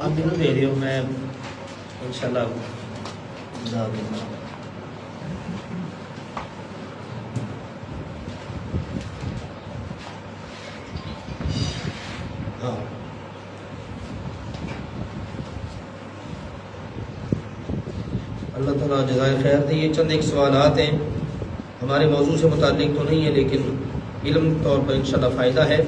آپ دنوں دے رہے ہو، میں انشاءاللہ بتا دوں گا۔ ہاں اللہ تعالیٰ جزائے خیر دے۔ یہ چند ایک سوالات ہیں، ہمارے موضوع سے متعلق تو نہیں ہے لیکن علم طور پر انشاءاللہ فائدہ ہے۔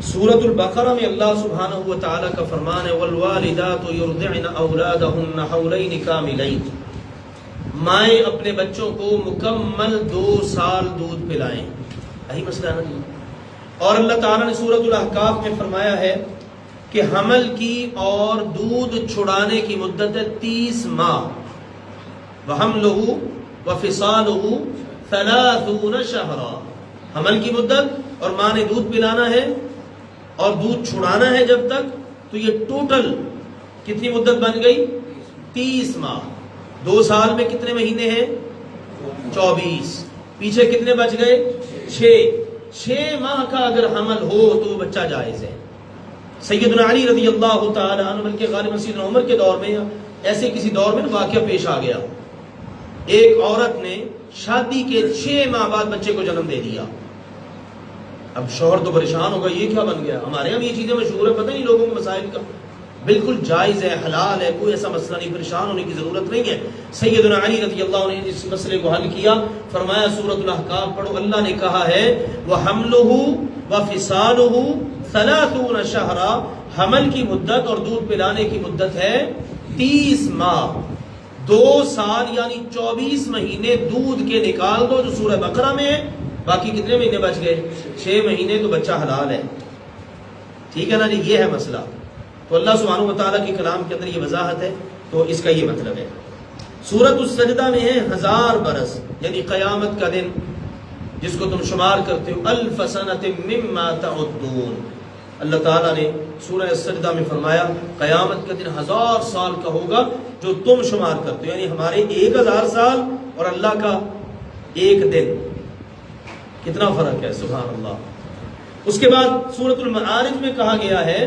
سورۃ البقرہ میں اللہ سبحانہ و تعالیٰ کا فرمان ہے والوالدات یرضعن اولادہن حولین کاملین، مائیں اپنے بچوں کو مکمل 2 سال دودھ پلائیں، یہی مسئلہ ہے نا۔ اور اللہ تعالیٰ نے سورۃ الاحقاف میں فرمایا ہے کہ حمل کی اور دودھ چھڑانے کی مدت ہے 30 ماہ، وحملہ وفصالہ 30 شہرا، حمل کی مدت اور ماں نے دودھ پلانا ہے اور دودھ چھڑانا ہے جب تک، تو یہ ٹوٹل کتنی مدت بن گئی؟ 30 ماہ۔ 2 سال میں کتنے مہینے ہیں؟ 24۔ پیچھے کتنے بچ گئے؟ 6 ماہ کا اگر حمل ہو تو وہ بچہ جائز ہے۔ سیدنا علی رضی اللہ تعالی عنہ بلکہ غالباً سیدنا عمر کے دور میں ایسے کسی دور میں واقعہ پیش آ گیا، ایک عورت نے شادی کے 6 ماہ بعد بچے کو جنم دے دیا۔ اب شوہر تو پریشان ہوگا، یہ کیا بن گیا؟ ہمارے یہاں یہ چیزیں مشہور ہے، پتہ نہیں لوگوں کے مسائل کا۔ بالکل جائز ہے، حلال ہے، کوئی ایسا مسئلہ نہیں، پریشان ہونے کی ضرورت نہیں ہے۔ سیدنا علی رضی اللہ عنہ نے اس مسئلے کو حل کیا، فرمایا سورۃ الاحقاف پڑھو، اللہ نے کہا ہے وَحَمْلُهُ وَفِصَالُهُ 30 شہرا، حمل کی مدت اور دودھ پلانے کی مدت ہے 30 ماہ، 2 سال یعنی 24 مہینے دودھ کے نکال دو جو سورہ بقرہ میں ہے، باقی کتنے مہینے بچ گئے؟ 6 مہینے تو بچہ حلال ہے، ٹھیک ہے نا جی، یہ ہے مسئلہ۔ تو اللہ سبحانہ و تعالیٰ کے کلام کے اندر یہ وضاحت ہے، تو اس کا یہ مطلب ہے۔ سورۃ السجدہ میں ہے 1000 برس یعنی قیامت کا دن جس کو تم شمار کرتے ہو، 1000 سنۃ مما تعدون۔ اللہ تعالیٰ نے سورہ السجدہ میں فرمایا قیامت کا دن 1000 سال کا ہوگا جو تم شمار کرتے ہو، یعنی ہمارے 1000 سال اور اللہ کا ایک دن، کتنا فرق ہے، سبحان اللہ۔ اس کے بعد سورۃ المعارج میں کہا گیا ہے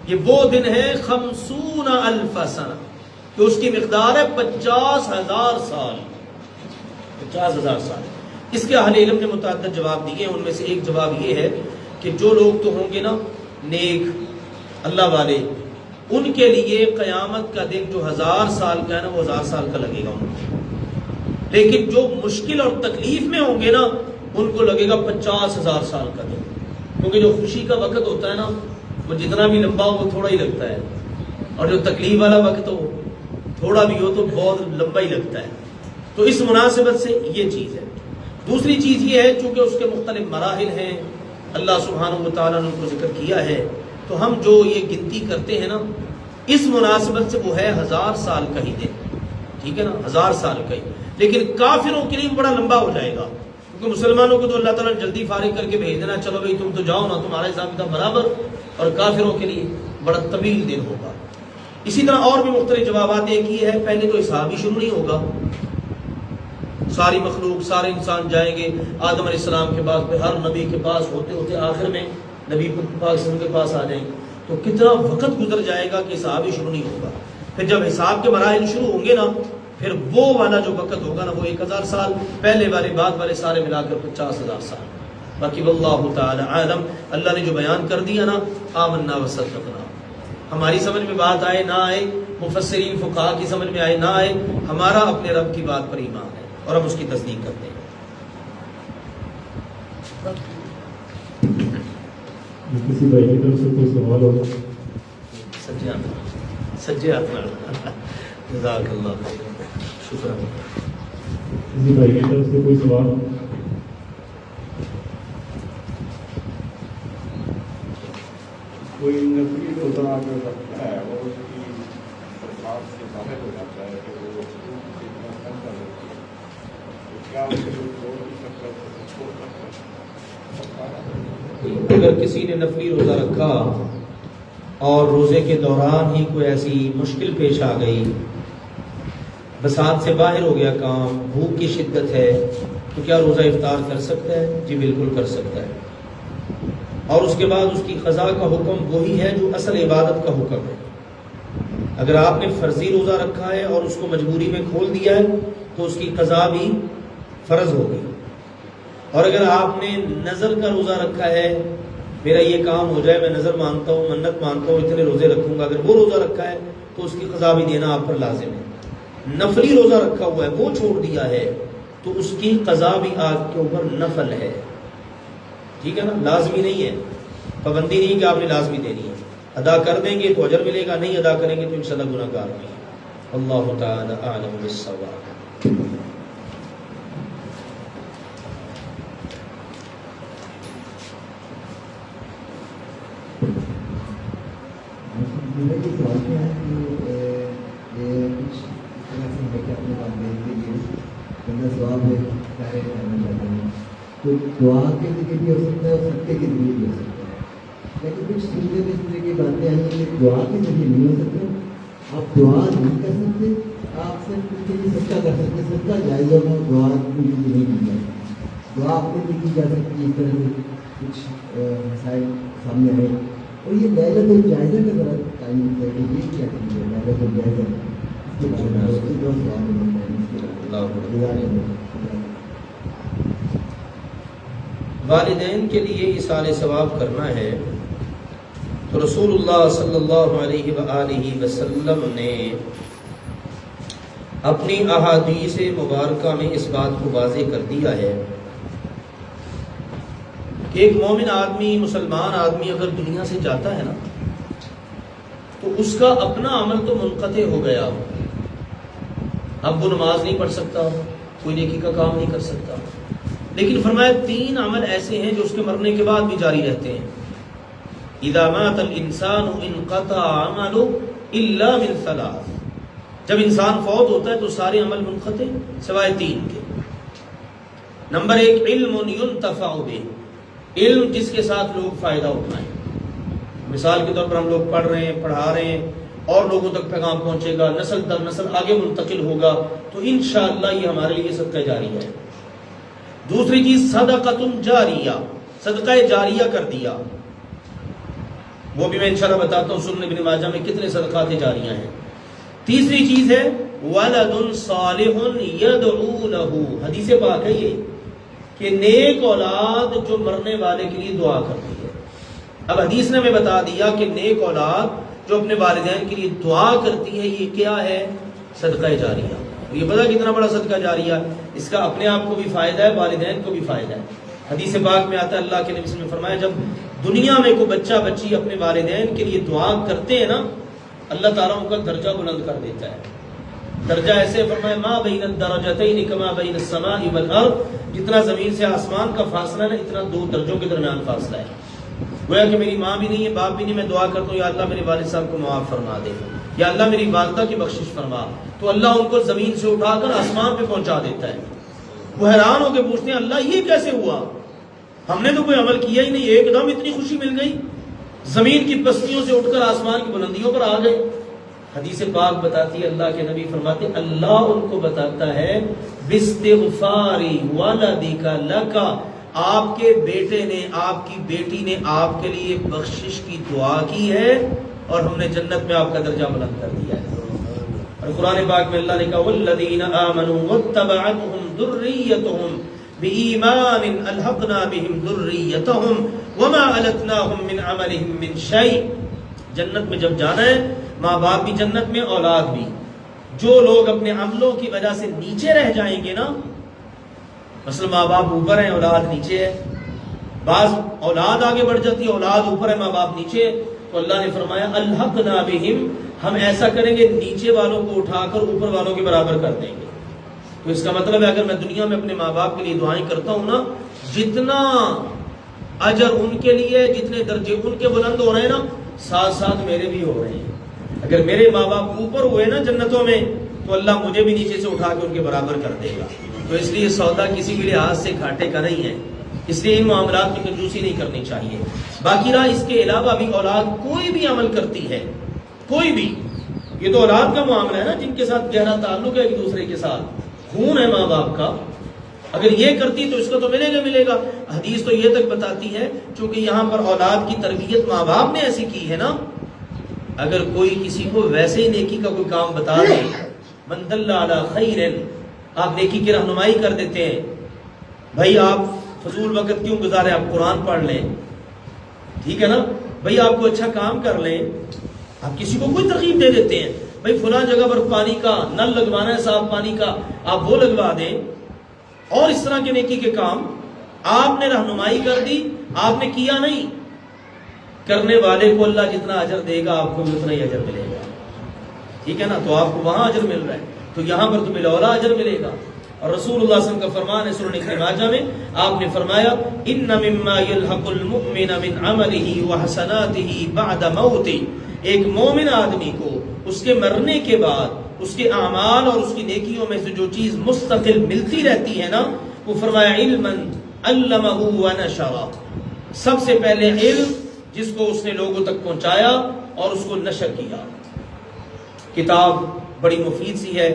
یہ وہ دن ہے 50,000 سنہ، کہ اس کی مقدار ہے 50,000 سال، 50,000 سال۔ اس کے اہل علم نے متعدد جواب دیے ہیں، ان میں سے ایک جواب یہ ہے کہ جو لوگ تو ہوں گے نا نیک اللہ والے، ان کے لیے قیامت کا دن جو 1000 سال کا ہے نا وہ 1000 سال کا لگے گا ان کو، لیکن جو مشکل اور تکلیف میں ہوں گے نا ان کو لگے گا 50,000 سال کا دن، کیونکہ جو خوشی کا وقت ہوتا ہے نا وہ جتنا بھی لمبا ہو وہ تھوڑا ہی لگتا ہے، اور جو تکلیف والا وقت ہو تھوڑا بھی ہو تو بہت لمبا ہی لگتا ہے۔ تو اس مناسبت سے یہ چیز ہے۔ دوسری چیز یہ ہے چونکہ اس کے مختلف مراحل ہیں، اللہ سبحانہ و تعالیٰ نے ان کو ذکر کیا ہے، تو ہم جو یہ گنتی کرتے ہیں نا اس مناسبت سے وہ ہے 1000 سال کا ہی دن، ٹھیک ہے نا، 1000 سال کا ہی، لیکن کافروں کے لیے بڑا لمبا ہو جائے گا، کیونکہ مسلمانوں کو تو اللہ تعالیٰ نے جلدی فارغ کر کے بھیج دینا، چلو بھائی تم تو جاؤ نا، تمہارا حساب کتاب برابر، اور کافروں کے لیے بڑا طویل دن ہوگا۔ اسی طرح اور بھی مختلف جوابات ایک ہی ہے، پہلے تو حساب ہی شروع نہیں ہوگا، ساری مخلوق سارے انسان جائیں گے آدم علیہ السلام کے پاس، پھر ہر نبی کے پاس ہوتے ہوتے آخر میں نبی پاک صلی اللہ علیہ وسلم کے پاس آ جائیں گے، تو کتنا وقت گزر جائے گا کہ حساب ہی شروع نہیں ہوگا۔ پھر جب حساب کے مراحل شروع ہوں گے نا پھر وہ والا جو وقت ہوگا نا وہ 1000 سال، پہلے والے بعد والے سارے ملا کر 50,000 سال۔ باقی واللہ تعالی عالم، اللہ نے جو بیان کر دیا نا آمنا وصدقنا، ہماری سمجھ میں بات آئے نہ آئے، مفسرین فقہاء کی سمجھ میں آئے نہ آئے، ہمارا اپنے رب کی بات پر ایمان ہے اور ہم اس کی تصدیق کرتے ہیں۔ کسی بھائی کی طرف سے کوئی سوال ہو؟ سجے ہاتھ جزاک اللہ خیر، شکریہ۔ کسی بھائی کی طرف سے کوئی سوال؟ کوئی نفلی روزہ اگر رکھتا ہے اور اس کی درخواست سے ظاہر ہو جاتا ہے کہ وہ اتنا کم کر رہتی ہے، تو کیا اسے چھوڑ بھی سکتا ہے، چھوڑ سکتا ہے؟ اگر کسی نے نفلی روزہ رکھا اور روزے کے دوران ہی کوئی ایسی مشکل پیش آ گئی، بساط سے باہر ہو گیا کام، بھوک کی شدت ہے، تو کیا روزہ افطار کر سکتا ہے؟ جی بالکل کر سکتا ہے، اور اس کے بعد اس کی قضا کا حکم وہی ہے جو اصل عبادت کا حکم ہے۔ اگر آپ نے فرضی روزہ رکھا ہے اور اس کو مجبوری میں کھول دیا ہے تو اس کی قضا بھی فرض ہوگی، اور اگر آپ نے نظر کا روزہ رکھا ہے، میرا یہ کام ہو جائے، میں نظر مانتا ہوں، منت مانتا ہوں، اتنے روزے رکھوں گا، اگر وہ روزہ رکھا ہے تو اس کی قضا بھی دینا آپ پر لازم ہے۔ نفلی روزہ رکھا ہوا ہے وہ چھوڑ دیا ہے تو اس کی قضا بھی آپ کے اوپر نفل ہے، ٹھیک ہے نا، لازمی نہیں ہے، پابندی نہیں کہ آپ نے لازمی دینی ہے، ادا کر دیں گے تو اجر ملے گا، نہیں ادا کریں گے تو انشاءاللہ گناہ گار ہوں گے۔ اللہ تعالی اعلم بالصواب۔ میرا یہ سوال کیا ہے کہ یہ کچھ اس طرح سے ہے کہ اپنے والدین کے لیے بندہ ثواب ہے چاہے کرنا چاہتے ہیں، تو دعا کے ذریعے بھی ہو سکتا ہے اور صدقے کے ذریعے بھی ہو سکتا ہے، لیکن کچھ سننے میں اس طرح کی باتیں آئی ہیں کہ دعا کے ذریعے نہیں ہو سکتا، آپ دعا نہیں کر سکتے، آپ صرف اس کے لیے صدقہ کر سکتے، صدقہ جائز ہوگا، دعا کے لیے نہیں کی جا سکتی، دعا اپنے لیے کی جا سکتی ہے۔ اس طرح سے کچھ مسائل سامنے آئے، اور یہ لہلت الجائزہ کا ذرا ٹائم ہے کہ یہ کیا چیز ہے لہلت الجائزہ، اس کے بارے میں اس کے جو سوال والدین کے لیے ایصال ثواب کرنا ہے تو رسول اللہ صلی اللہ علیہ وآلہ وسلم نے اپنی احادیث مبارکہ میں اس بات کو واضح کر دیا ہے کہ ایک مومن آدمی، مسلمان آدمی اگر دنیا سے جاتا ہے نا تو اس کا اپنا عمل تو منقطع ہو گیا، اب وہ نماز نہیں پڑھ سکتا، کوئی نیکی کا کام نہیں کر سکتا، لیکن فرمایا 3 عمل ایسے ہیں جو اس کے مرنے کے بعد بھی جاری رہتے ہیں. اذا مات الانسان انقطع عمله الا من 3. جب انسان فوت ہوتا ہے تو سارے عمل منقطع سوائے 3 کے. نمبر 1 علم ينتفع به، علم جس کے ساتھ لوگ فائدہ اٹھائیں. مثال کے طور پر ہم لوگ پڑھ رہے ہیں، پڑھا رہے ہیں اور لوگوں تک پیغام پہنچے گا، نسل در نسل آگے منتقل ہوگا، تو انشاءاللہ یہ ہمارے لیے صدقہ جاری ہے. دوسری چیز صدقۃ جاریہ، صدقہ جاریہ کر دیا، وہ بھی میں انشاءاللہ بتاتا ہوں سنن ابن ماجہ میں کتنے صدقات جاریہ ہیں. تیسری چیز ہے ولد صالح یدعو له، حدیث پاک ہے یہ کہ نیک اولاد جو مرنے والے کے لیے دعا کرتی ہے. اب حدیث نے ہمیں بتا دیا کہ نیک اولاد جو اپنے والدین کے لیے دعا کرتی ہے یہ کیا ہے؟ صدقہ جاریہ. یہ پتا کتنا بڑا صدقہ جاریہ، اس کا اپنے آپ کو بھی فائدہ ہے، والدین کو بھی فائدہ ہے. حدیث پاک میں آتا ہے اللہ کے نبی صلی اللہ علیہ وسلم نے فرمایا جب دنیا میں کوئی بچہ بچی اپنے والدین کے لیے دعا کرتے ہیں نا اللہ تعالیٰ ان کا درجہ بلند کر دیتا ہے. درجہ ایسے فرمایا ما بین الدرجتین کما بین السماء والارض، جتنا زمین سے آسمان کا فاصلہ ہے اتنا 2 درجوں کے درمیان فاصلہ ہے. گویا کہ میری ماں بھی نہیں ہے، باپ بھی نہیں، میں دعا کرتا ہوں یا اللہ میرے والد صاحب کو معاف فرما دے، یا اللہ میری والدہ کی بخشش فرما، تو اللہ ان کو زمین سے اٹھا کر آسمان پہ پہنچا دیتا ہے. وہ حیران ہو کے پوچھتے ہیں اللہ یہ کیسے ہوا؟ ہم نے تو کوئی عمل کیا ہی نہیں، ایک دم اتنی خوشی مل گئی، زمین کی پستیوں سے اٹھ کر آسمان کی بلندیوں پر آ گئے. حدیث پاک بتاتی ہے اللہ کے نبی فرماتے اللہ ان کو بتاتا ہے باستغفاری ولدک لک، آپ کے بیٹے نے، آپ کی بیٹی نے آپ کے لیے بخشش کی دعا کی ہے اور ہم نے جنت میں آپ کا درجہ بلند کر دیا ہے. اور قرآن پاک میں اللہ نے کہا والذین آمنوا واتبعتهم ذریتهم بإیمان الحقنا بهم ذریتهم وما التناهم من عملهم من شیء. جنت میں جب جانا ہے ماں باپ بھی جنت میں، اولاد بھی. جو لوگ اپنے عملوں کی وجہ سے نیچے رہ جائیں گے نا، مثلا ماں باپ اوپر ہیں اولاد نیچے ہے، بعض اولاد آگے بڑھ جاتی ہے اولاد اوپر ہے ماں باپ نیچے ہے، تو اللہ نے فرمایا الحقنا بہم، ہم ایسا کریں گے نیچے والوں کو اٹھا کر اوپر والوں کے برابر کر دیں گے. تو اس کا مطلب ہے اگر میں دنیا میں اپنے ماں باپ کے لیے دعائیں کرتا ہوں نا، جتنا اجر ان کے لیے، جتنے درجے ان کے بلند ہو رہے ہیں نا، ساتھ ساتھ میرے بھی ہو رہے ہیں. اگر میرے ماں باپ اوپر ہوئے نا جنتوں میں تو اللہ مجھے بھی نیچے سے اٹھا کے ان کے برابر کر دے گا. تو اس لیے سودا کسی بھی لحاظ سے گھاٹے کا نہیں ہے، اس لیے ان معاملات میں کنجوسی نہیں کرنی چاہیے. باقی رہا اس کے علاوہ بھی اولاد کوئی بھی عمل کرتی ہے، کوئی بھی، یہ تو اولاد کا معاملہ ہے نا جن کے ساتھ گہرا تعلق ہے ایک دوسرے کے ساتھ، خون ہے ماں باپ کا، اگر یہ کرتی تو اس کو تو ملے گا. حدیث تو یہ تک بتاتی ہے چونکہ یہاں پر اولاد کی تربیت ماں باپ نے ایسی کی ہے نا، اگر کوئی کسی کو ویسے ہی نیکی کا کوئی کام بتا دے، من دل علی خیر، آپ نیکی کی رہنمائی کر دیتے ہیں، بھائی آپ فضول وقت کیوں گزارے، آپ قرآن پڑھ لیں، ٹھیک ہے نا، بھائی آپ کو اچھا کام کر لیں، آپ کسی کو کوئی ترغیب دے دیتے ہیں، بھائی فلاں جگہ پر پانی کا نل لگوانا ہے صاف پانی کا، آپ وہ لگوا دیں، اور اس طرح کے نیکی کے کام آپ نے رہنمائی کر دی، آپ نے کیا نہیں، کرنے والے کو اللہ جتنا اجر دے گا آپ کو بھی اتنا ہی اجر ملے گا. ٹھیک ہے نا، تو آپ کو وہاں اجر مل رہا ہے تو یہاں پر تو بالاولا اجر ملے گا. اور رسول اللہ صلی اللہ علیہ وسلم کا فرمان ہے سنن ابن ماجہ میں، آپ نے فرمایا ان مما يلحق المؤمن من عمله وحسناته بعد موته، ایک مومن آدمی کو اس کے مرنے کے بعد اس کے اعمال اور اس کی نیکیوں میں سے جو چیز مستقل ملتی رہتی ہے نا، وہ فرمایا علما علمه ونشر، سب سے پہلے علم جس کو اس نے لوگوں تک پہنچایا اور اس کو نشر کیا. کتاب بڑی مفید سی ہے،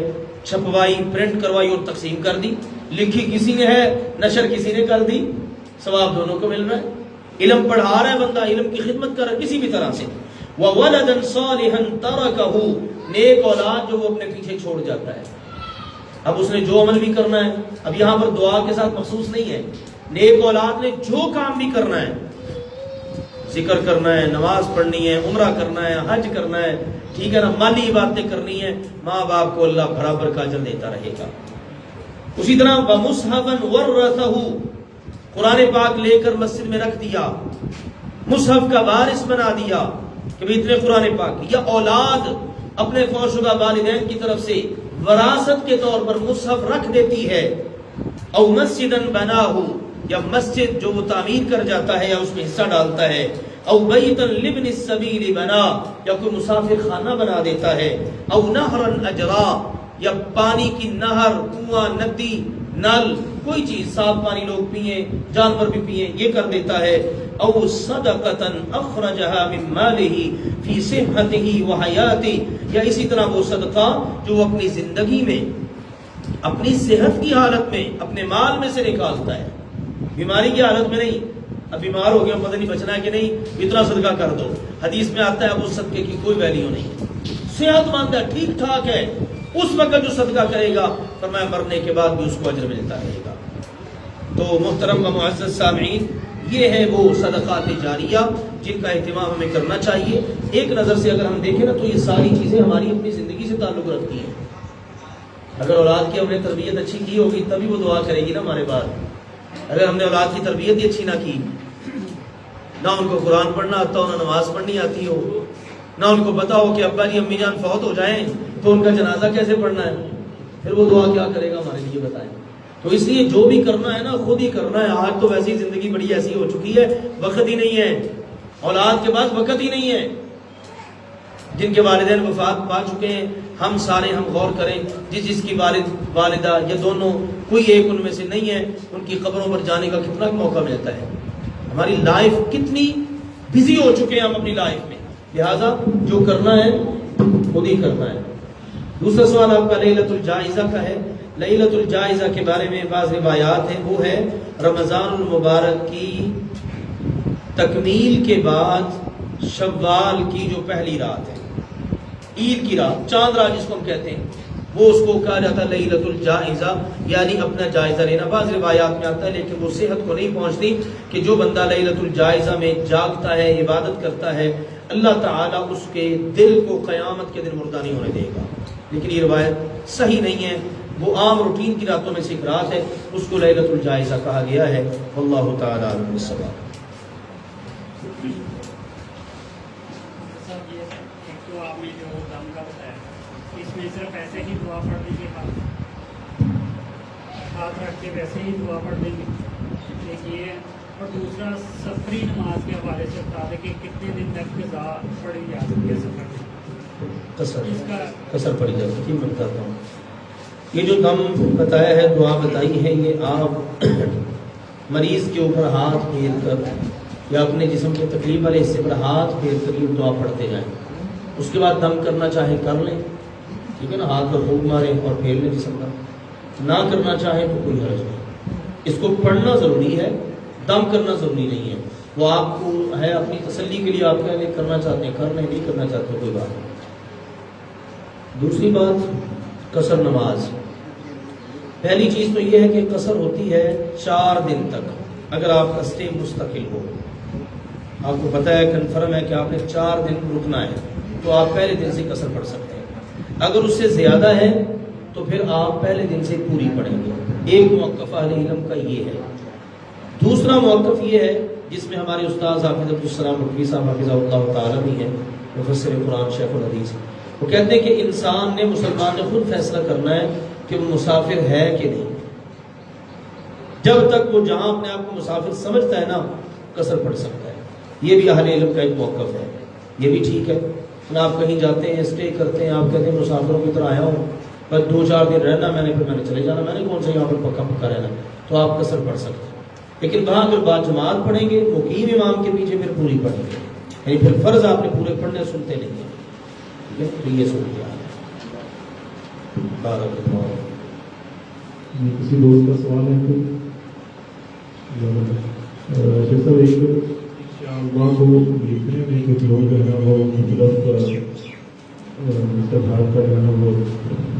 چھپوائی، پرنٹ کروائی اور تقسیم کر دی، لکھی کسی نے ہے، نشر کسی نے کر دی، ثواب دونوں کو مل رہا ہے. علم پڑھا رہا ہے بندہ، علم کی خدمت کر رہا ہے کسی بھی طرح سے. وَوَلَدًا صَالِحًا تَرَكَهُ، نیک اولاد جو وہ اپنے پیچھے چھوڑ جاتا ہے. اب اس نے جو عمل بھی کرنا ہے، اب یہاں پر دعا کے ساتھ مخصوص نہیں ہے، نیک اولاد نے جو کام بھی کرنا ہے، ذکر کرنا ہے، نماز پڑھنی ہے، عمرہ کرنا ہے، حج کرنا ہے، ٹھیک ہے نا، مالی باتیں کرنی ہے، ماں باپ کو اللہ برابر کا اجر دیتا رہے گا۔ اسی طرح وَمُصْحَفًا وَرَّثَهُ، قرآن پاک لے کر مسجد میں رکھ دیا، مصحف کا وارث بنا دیا کہ بھی اتنے قرآن پاک، یا اولاد اپنے فوت شدہ والدین کی طرف سے وراثت کے طور پر مصحف رکھ دیتی ہے، او مسجدن بناہو، یا مسجد جو وہ تعمیر کر جاتا ہے یا اس میں حصہ ڈالتا ہے، او بیتن لابن السبیل بنا، یا کوئی مسافر خانہ بنا دیتا ہے، او نہرن اجرا، یا پانی کی نہر، کنواں، ندی، نل، کوئی چیز صاف پانی لوگ پئیں، جانور بھی پئیں، یہ کر دیتا ہے، او صدقتن اخرجہا من مالہ فی صحتہ و حیاتہ، یا اسی طرح وہ صدقہ جو وہ اپنی زندگی میں، اپنی صحت کی حالت میں، اپنے مال میں سے نکالتا ہے، بیماری کی حالت میں نہیں، اب بیمار ہو گیا پتہ نہیں بچنا ہے کہ نہیں، اتنا صدقہ کر دو، حدیث میں آتا ہے اب اس صدقے کی کوئی ویلیو نہیں، صحت مند ہے، ٹھیک ٹھاک ہے، اس وقت جو صدقہ کرے گا فرمایا مرنے کے بعد بھی اس کو اجر ملتا رہے گا۔ تو محترم و معزز سامعین، یہ ہے وہ صدقات جاریہ جن کا اہتمام ہمیں کرنا چاہیے۔ ایک نظر سے اگر ہم دیکھیں نا تو یہ ساری چیزیں ہماری اپنی زندگی سے تعلق رکھتی ہیں۔ اگر اولاد کی ہم نے تربیت اچھی کی ہوگی تبھی وہ دعا کرے گی نا ہمارے بعد۔ اگر ہم نے اولاد کی تربیت ہی اچھی نہ کی، نہ ان کو قرآن پڑھنا آتا ہو، نہ نماز پڑھنی آتی ہو، نہ ان کو پتا ہو کہ ابا جی امی جان فوت ہو جائیں تو ان کا جنازہ کیسے پڑھنا ہے، پھر وہ دعا کیا کرے گا ہمارے لیے بتائیں۔ تو اس لیے جو بھی کرنا ہے نا خود ہی کرنا ہے۔ آج تو ویسی زندگی بڑی ایسی ہو چکی ہے، وقت ہی نہیں ہے، اولاد کے پاس وقت ہی نہیں ہے۔ جن کے والدین وفات پا چکے ہیں، ہم سارے ہم غور کریں، جس کی والدہ یا دونوں کوئی ایک ان میں سے نہیں ہے، ان کی قبروں پر جانے کا کتنا موقع ملتا ہے۔ ہماری لائف کتنی بزی ہو چکے ہیں ہم اپنی لائف میں، لہٰذا جو کرنا ہے خود ہی کرنا ہے۔ دوسرا سوال آپ کا لیلۃ الجائزہ کا ہے۔ لیلۃ الجائزہ کے بارے میں بعض روایات ہیں، وہ ہے رمضان المبارک کی تکمیل کے بعد شوال کی جو پہلی رات ہے، عید کی رات، چاند رات جس کو ہم کہتے ہیں، وہ اس کو کہا جاتا ہے لیلۃ الجائزہ، یعنی اپنا جائزہ لینا۔ بعض روایات میں آتا ہے لیکن وہ صحت کو نہیں پہنچتی کہ جو بندہ لیلۃ الجائزہ میں جاگتا ہے، عبادت کرتا ہے، اللہ تعالیٰ اس کے دل کو قیامت کے دن مردہ نہیں ہونے دے گا۔ لیکن یہ روایت صحیح نہیں ہے، وہ عام روٹین کی راتوں میں سے ایک رات ہے، اس کو لیلۃ الجائزہ کہا گیا ہے۔ واللہ تعالیٰ عنہ الصواب۔ صرف ایسے ہی دعا پڑھ لیجیے، ہاتھ رکھ کے ویسے ہی دعا پڑھ لیں گے، ایک یہ ہے۔ اور دوسرا سفری نماز کے حوالے سے بتا دیں کہ کتنے دن تک قضا پڑھی جا سکتی ہے سفر میں، قصر پڑی جاتی ہے۔ میں بتاتا ہوں، یہ جو دم بتایا ہے، دعا بتائی ہے، یہ آپ مریض کے اوپر ہاتھ پھیر کر یا اپنے جسم کے تکلیف والے حصے پر ہاتھ پھیر کر یہ دعا پڑھتے جائیں، اس کے بعد دم کرنا چاہے کر لیں، ٹھیک ہے نا، ہاتھ پر پھونک ماریں اور پھیر لیں جسم پر، نہ کرنا چاہیں تو کوئی حرج نہیں۔ اس کو پڑھنا ضروری ہے، دم کرنا ضروری نہیں ہے، وہ آپ کو ہے اپنی تسلی کے لیے، آپ کہہ لیں کرنا چاہتے ہیں کر لیں، نہیں کرنا چاہتے کوئی بات نہیں۔ دوسری بات قصر نماز، پہلی چیز تو یہ ہے کہ قصر ہوتی ہے 4 دن تک، اگر آپ کا اسٹے مستقل ہو، آپ کو پتہ ہے کنفرم ہے کہ آپ نے 4 دن رکنا ہے، تو آپ پہلے دن سے قصر پڑھ سکتے ہیں۔ اگر اس سے زیادہ ہے تو پھر آپ پہلے دن سے پوری پڑھیں گے۔ ایک موقف اہل علم کا یہ ہے۔ دوسرا موقف یہ ہے جس میں ہمارے استاد حافظ عبدالسلام نقوی صاحب حفظہ اللہ تعالیٰ بھی ہیں، مفسر قرآن شیخ الحدیث، وہ کہتے ہیں کہ انسان نے، مسلمان نے خود فیصلہ کرنا ہے کہ وہ مسافر ہے کہ نہیں۔ جب تک وہ جہاں اپنے آپ کو مسافر سمجھتا ہے نا، قصر پڑھ سکتا ہے۔ یہ بھی اہل علم کا ایک موقف ہے، یہ بھی ٹھیک ہے۔ آپ کہیں جاتے ہیں، اسٹے کرتے ہیں، آپ کہتے ہیں مسافروں کی طرح آیا ہوں، بس 2-4 دن رہنا، میں نے چلے جانا، میں نے کون سا یہاں پر پکا پکا رہنا، تو آپ قصر پڑھ سکتے ہیں۔ لیکن وہاں اگر بعد جماعت پڑھیں گے، مقیم امام کے پیچھے، پھر پوری پڑھیں گے، یعنی پھر فرض آپ نے پورے پڑھنے، سنتے نہیں ہیں، ٹھیک ہے؟ تو یہ سن لیا کسی دوست کا سوال ہے کوئی؟ شیخ صاحب، ایک وہاں کو دیکھنے میں کچھ لوگ جو ہے وہ مختلف بھارت کا جو ہے وہ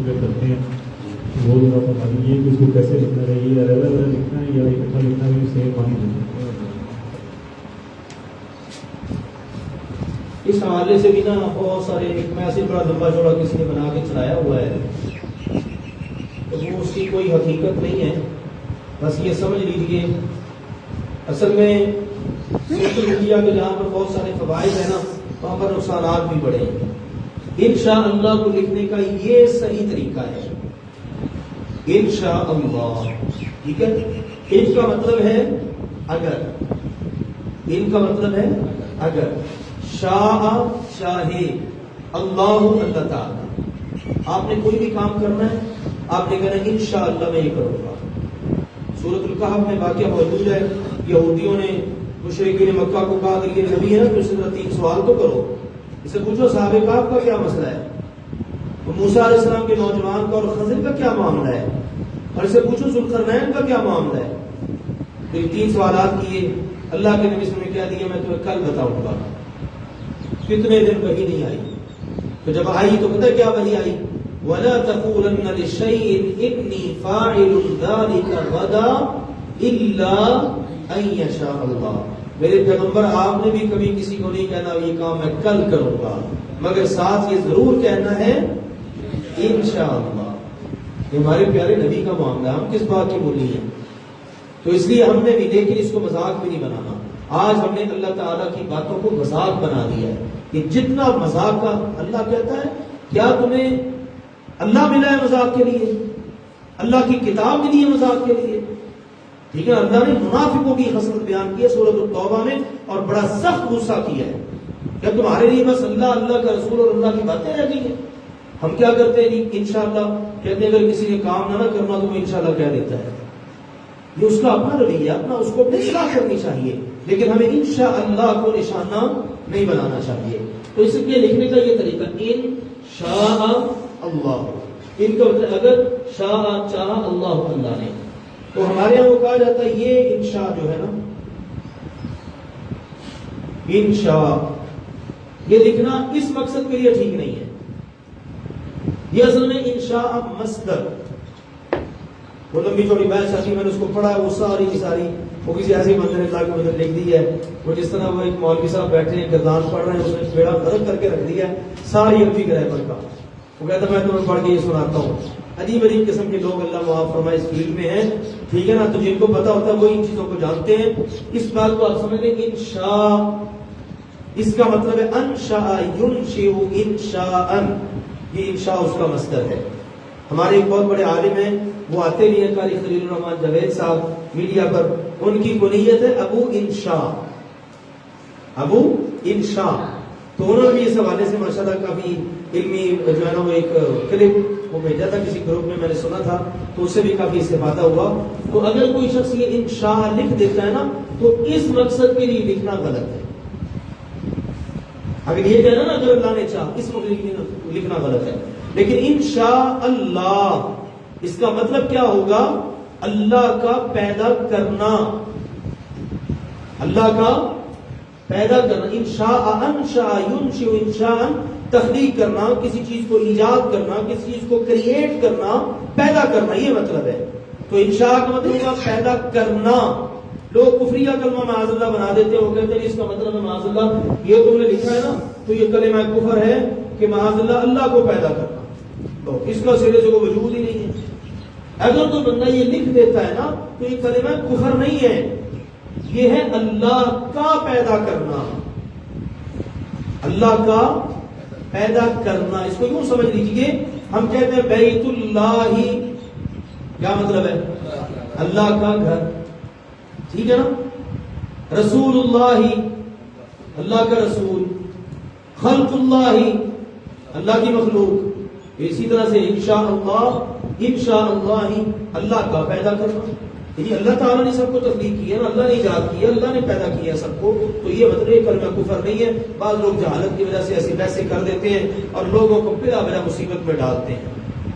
کرتے ہیں، وہ جو آپ بتا دیجیے کہ اس کو کیسے لکھنا چاہیے، الگ الگ لکھنا ہے یا اکٹھا لکھنا ہے، سیم پانی اس حوالے سے بھی نا بہت سارے ایک میسج بڑا لمبا چوڑا کسی نے بنا کے چلایا ہوا ہے، تو وہ اس کی کوئی حقیقت نہیں ہے. بس یہ سمجھ لیجیے اصل میں سوشل میڈیا کے جہاں پر بہت سارے فوائد ہیں نا، وہاں پر نقصانات بھی بڑے ہیں. انشاءاللہ کو لکھنے کا یہ صحیح طریقہ ہے، انشاءاللہ. ٹھیک ہے، ان کا مطلب ہے اگر، ان کا مطلب ہے اگر، شاء چاہے، اللہ اللہ تعالی. آپ نے کوئی بھی کام کرنا ہے، آپ نے کہنا انشاءاللہ میں یہ کروں گا. سورۃ الکہف میں واقعہ موجود ہے، یہودیوں نے مشرکین مکہ کو کہا کہ یہ نبی ہے نا تو اس سے 3 سوال تو کرو، اسے پوچھو صحابہ کہف کا کیا مسئلہ ہے، موسیٰ علیہ السلام کے نوجوان کا اور خضر کا کیا معاملہ ہے، اور اسے پوچھو ذوالقرنین کا کیا معاملہ ہے. تو یہ 3 سوالات کیے. اللہ کے نبی صلی اللہ علیہ وسلم نے کہہ دیا میں تمہیں کل بتاؤں گا. کتنے دن وحی نہیں آئی. تو جب آئی تو پتہ کیا وحی آئی؟ وَلَا تَقُولَنَّ لِشَيْءٍ إِنِّي فَاعِلٌ ذَلِكَ غَدًا إِلَّا أَن يَشَاءَ اللَّهُ. میرے پیغمبر آپ نے بھی کبھی کسی کو نہیں کہنا یہ کام میں کل کروں گا، مگر ساتھ یہ ضرور کہنا ہے انشاءاللہ. یہ ہمارے پیارے نبی کا معاملہ، ہم کس بات کی بولی ہیں. تو اس لیے ہم نے بھی، لیکن اس کو مذاق بھی نہیں بنانا. آج ہم نے اللہ تعالیٰ کی باتوں کو مذاق بنا دیا ہے کہ جتنا مذاق کا. اللہ کہتا ہے کیا تمہیں اللہ ملا ہے مذاق کے لیے؟ اللہ کی کتاب ملی ہے مذاق کے لیے؟ ٹھیک ہے، اللہ نے منافقوں کی خصلت بیان کی ہے سورۃ التوبہ میں، اور بڑا سخت غصہ کیا ہے. کیا تمہارے لیے بس اللہ، اللہ کا رسول اور اللہ کی باتیں رہ گئی ہیں؟ ہم کیا کرتے ہیں؟ انشاءاللہ کہتے ہیں اگر کسی نے کام نہ کرنا تو وہ انشاءاللہ کہہ دیتا ہے. یہ اس کا اپنا رویہ، اپنا، اس کو اپنی اصلاح کرنی چاہیے، لیکن ہمیں انشاءاللہ کو نشانہ نہیں بنانا چاہیے. تو اس لیے لکھنے کا یہ طریقہ انشاء اللہ. ان کا مطلب اگر شاء چاہ اللہ اللہ نے. تو ہمارے یہاں وہ کہا جاتا ہے یہ انشاء جو ہے نا، انشاء یہ لکھنا اس مقصد کے لیے ٹھیک نہیں ہے. یہ اصل میں انشاء مصدر، وہ لمبی چوڑی بحث آتی، میں نے اس کو پڑھا ہے، وہ ساری کی ساری وہ کسی ایسے بندے نے لاکھ مدد لکھ دی ہے. وہ جس طرح وہ ایک مولوی صاحب بیٹھے ہیں گردان پڑھ رہے ہیں، اس نے بیڑا غلط کر کے رکھ دیا ہے ساری عربی گرامر کا. وہ کہتا ہے میں تمہیں پڑھ کے یہ سناتا ہوں. عجیب عجیب قسم کے لوگ اللہ معاف فرمائے اس فیلڈ میں ہیں. ٹھیک ہے نا، تو جن کو پتا ہوتا ہے وہ ان چیزوں کو جانتے ہیں. اس بات کو آپ سمجھ لیں انشاء، اس کا مطلب ہے انشاء ینشئ انشاء. یہ انشاء اس کا مصدر ہے. ہمارے ایک بہت بڑے عالم ہیں، وہ آتے بھی ہیں، قاری خلیل الرحمان جاوید صاحب میڈیا پر. ان کی کنیت ہے ابو انشاء، ابو انشاء. تو انہوں نے بھی اس حوالے سے ماشاءاللہ کافی علمی جو ہے نا وہ ایک کلپ وہ بھیجا تھا کسی گروپ میں، میں نے سنا تھا، تو اس سے بھی کافی استفادہ ہوا. تو اگر کوئی شخص یہ انشاء لکھ دیتا ہے نا تو اس مقصد کے لیے لکھنا غلط ہے. اگر یہ کہنا نا اگر اللہ نے چاہا، اس مقصد کے لیے لکھنا غلط ہے. لیکن انشاء اللہ اس کا مطلب کیا ہوگا؟ اللہ کا پیدا کرنا، اللہ کا پیدا کرنا. انشاء انشاء ینشئ انشاء، تخلیق کرنا، کسی چیز کو ایجاد کرنا، کسی چیز کو کریٹ کرنا، پیدا کرنا، یہ مطلب ہے. تو انشاء کا مطلب ہوگا پیدا کرنا. لوگ کفریہ کلمہ معاذ اللہ بنا دیتے ہیں، وہ کہتے ہیں اس کا مطلب ہے معاذ اللہ یہ تم نے لکھا ہے نا تو یہ کلمہ کفر ہے کہ معاذ اللہ اللہ کو پیدا کرنا. تو اس کا سرے سے کوئی وجود ہی نہیں ہے. اگر تو بندہ یہ لکھ دیتا ہے نا تو یہ کلمہ کفر نہیں ہے، یہ ہے اللہ کا پیدا کرنا، اللہ کا پیدا کرنا. اس کو یوں سمجھ لیجئے، ہم کہتے ہیں بیت اللہ، کیا مطلب ہے؟ اللہ کا گھر. ٹھیک ہے نا. رسول اللہ، اللہ کا رسول. خلق اللہ، اللہ کی مخلوق. اسی طرح سے انشاءاللہ، انشاءاللہ اللہ کا پیدا کرنا. یعنی اللہ تعالیٰ نے سب کو تخلیق کی ہے نا، اللہ نے ایجاد کیا، اللہ نے پیدا کیا سب کو. تو یہ مطلب یہ کلمہ کفر نہیں ہے. بعض لوگ جہالت کی وجہ سے ایسے ویسے کر دیتے ہیں اور لوگوں کو بلا بلا مصیبت میں ڈالتے ہیں.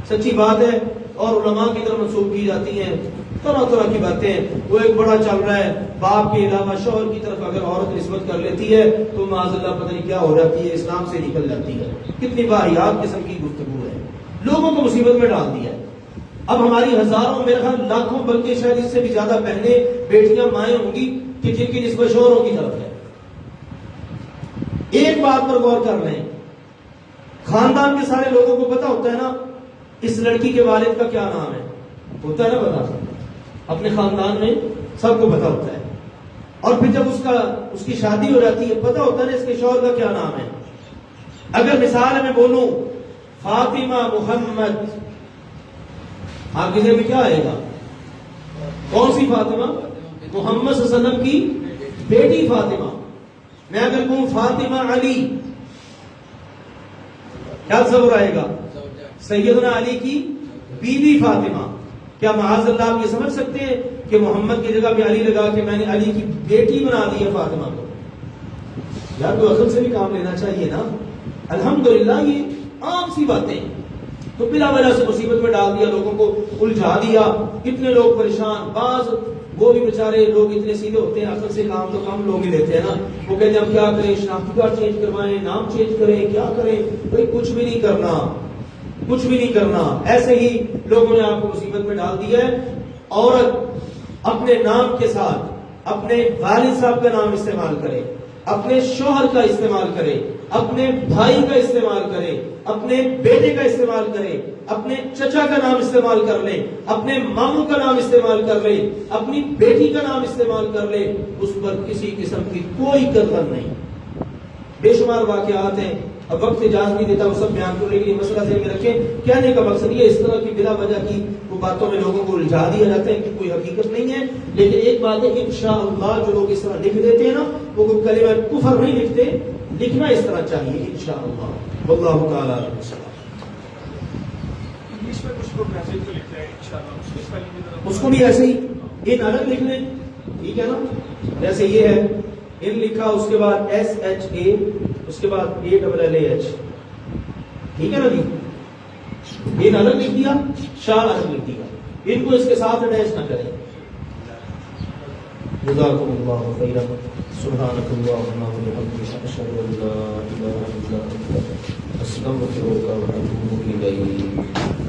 سچی بات ہے، اور علماء کی طرف منسوخ کی جاتی ہیں طرح طرح کی باتیں. وہ ایک بڑا چل رہا ہے، باپ کے علاوہ شوہر کی طرف اگر عورت نسبت کر لیتی ہے تو معاذ اللہ پتہ نہیں کیا ہو جاتی ہے، اسلام سے نکل جاتی ہے. کتنی واہیات قسم کی گفتگو ہے، لوگوں کو مصیبت میں ڈال دیا ہے. اب ہماری ہزاروں، میرے خیال لاکھوں، بلکہ شاید اس سے بھی زیادہ بہنیں، بیٹیاں، مائیں ہوں گی کہ جن کی نسبت شوہروں کی طرف ہے. ایک بات پر غور کر لیں، خاندان کے سارے لوگوں کو پتا ہوتا ہے نا اس لڑکی کے والد کا کیا نام ہے، ہوتا ہے نا پتا، اپنے خاندان میں سب کو پتا ہوتا ہے، اور پھر جب اس کی شادی ہو جاتی ہے پتا ہوتا ہے نا اس کے شوہر کا کیا نام ہے۔ اگر مثال میں بولوں فاطمہ محمد، آپ کے ذہن میں کیا آئے گا؟ کون سی فاطمہ؟ محمد صلی اللہ علیہ وسلم کی بیٹی فاطمہ۔ میں اگر کہوں فاطمہ علی، کیا تصور آئے گا؟ سیدنا علی کی بیوی فاطمہ۔ کیا معاذ اللہ آپ یہ سمجھ سکتے ہیں کہ محمد کی جگہ پہ علی لگا کے میں نے علی کی بیٹی بنا دی ہے فاطمہ کو؟ یار تو عقل سے بھی کام لینا چاہیے نا۔ الحمدللہ یہ عام سی باتیں، تو بلا وجہ سے مصیبت میں ڈال دیا، لوگوں کو الجھا دیا، کتنے لوگ پریشان۔ بعض وہ بھی بیچارے لوگ اتنے سیدھے ہوتے ہیں، عقل سے کام تو کم لوگ ہی لیتے ہیں نا، وہ کہتے ہیں ہم کیا کریں، شناختی کارڈ چینج کروائیں، نام چینج کریں، کیا کریں؟ بھائی کچھ بھی نہیں کرنا، کچھ بھی نہیں کرنا، ایسے ہی لوگوں نے آپ کو مصیبت میں ڈال دیا ہے۔ عورت اپنے نام کے ساتھ اپنے والد صاحب کا نام استعمال کرے، اپنے شوہر کا استعمال کرے، اپنے بھائی کا استعمال کرے، اپنے بیٹے کا استعمال کرے، اپنے چچا کا نام استعمال کر لے، اپنے ماموں کا نام استعمال کر لے، اپنی بیٹی کا نام استعمال کر لے، اس پر کسی قسم کی کوئی قدر نہیں۔ بے شمار واقعات ہیں، اب وقت اجازت نہیں دیتا وہ سب بیان کرنے کے لیے، مسئلہ ذہن میں رکھیں۔ کہنے کا مقصد یہ اس طرح کی بلا وجہ کی وہ باتوں میں لوگوں کو الجھا دیا جاتا ہے کہ کوئی حقیقت نہیں ہے۔ لیکن ایک بات ہے، انشاءاللہ جو لوگ اس طرح لکھ دیتے ہیں نا وہ کوئی کلمہ کفر نہیں لکھتے، لکھنا اس طرح چاہیے انشاءاللہ۔ واللہ تعالی علیہ وسلم۔ انگلش میں کچھ لوگ میسج تو لکھتے ہیں انشاءاللہ، اس کی spelling کی طرف اس کو بھی ایسے ہی ان الگ لکھ لیں، ٹھیک ہے نا؟ جیسے یہ ہے ان لکھا، اس کے بعد SHA، اس کے بعد ALLAH، ٹھیک ہے نا جی؟ ان الگ لکھ دیا، شاہ الگ لکھ دیا، ان کو اس کے ساتھ اٹیچ نہ کریں۔ جزاکم اللہ خیرا، سبحانک اللہم و بحمدک، اشہد ان لا الہ الا انت، استغفرک و اتوب الیک۔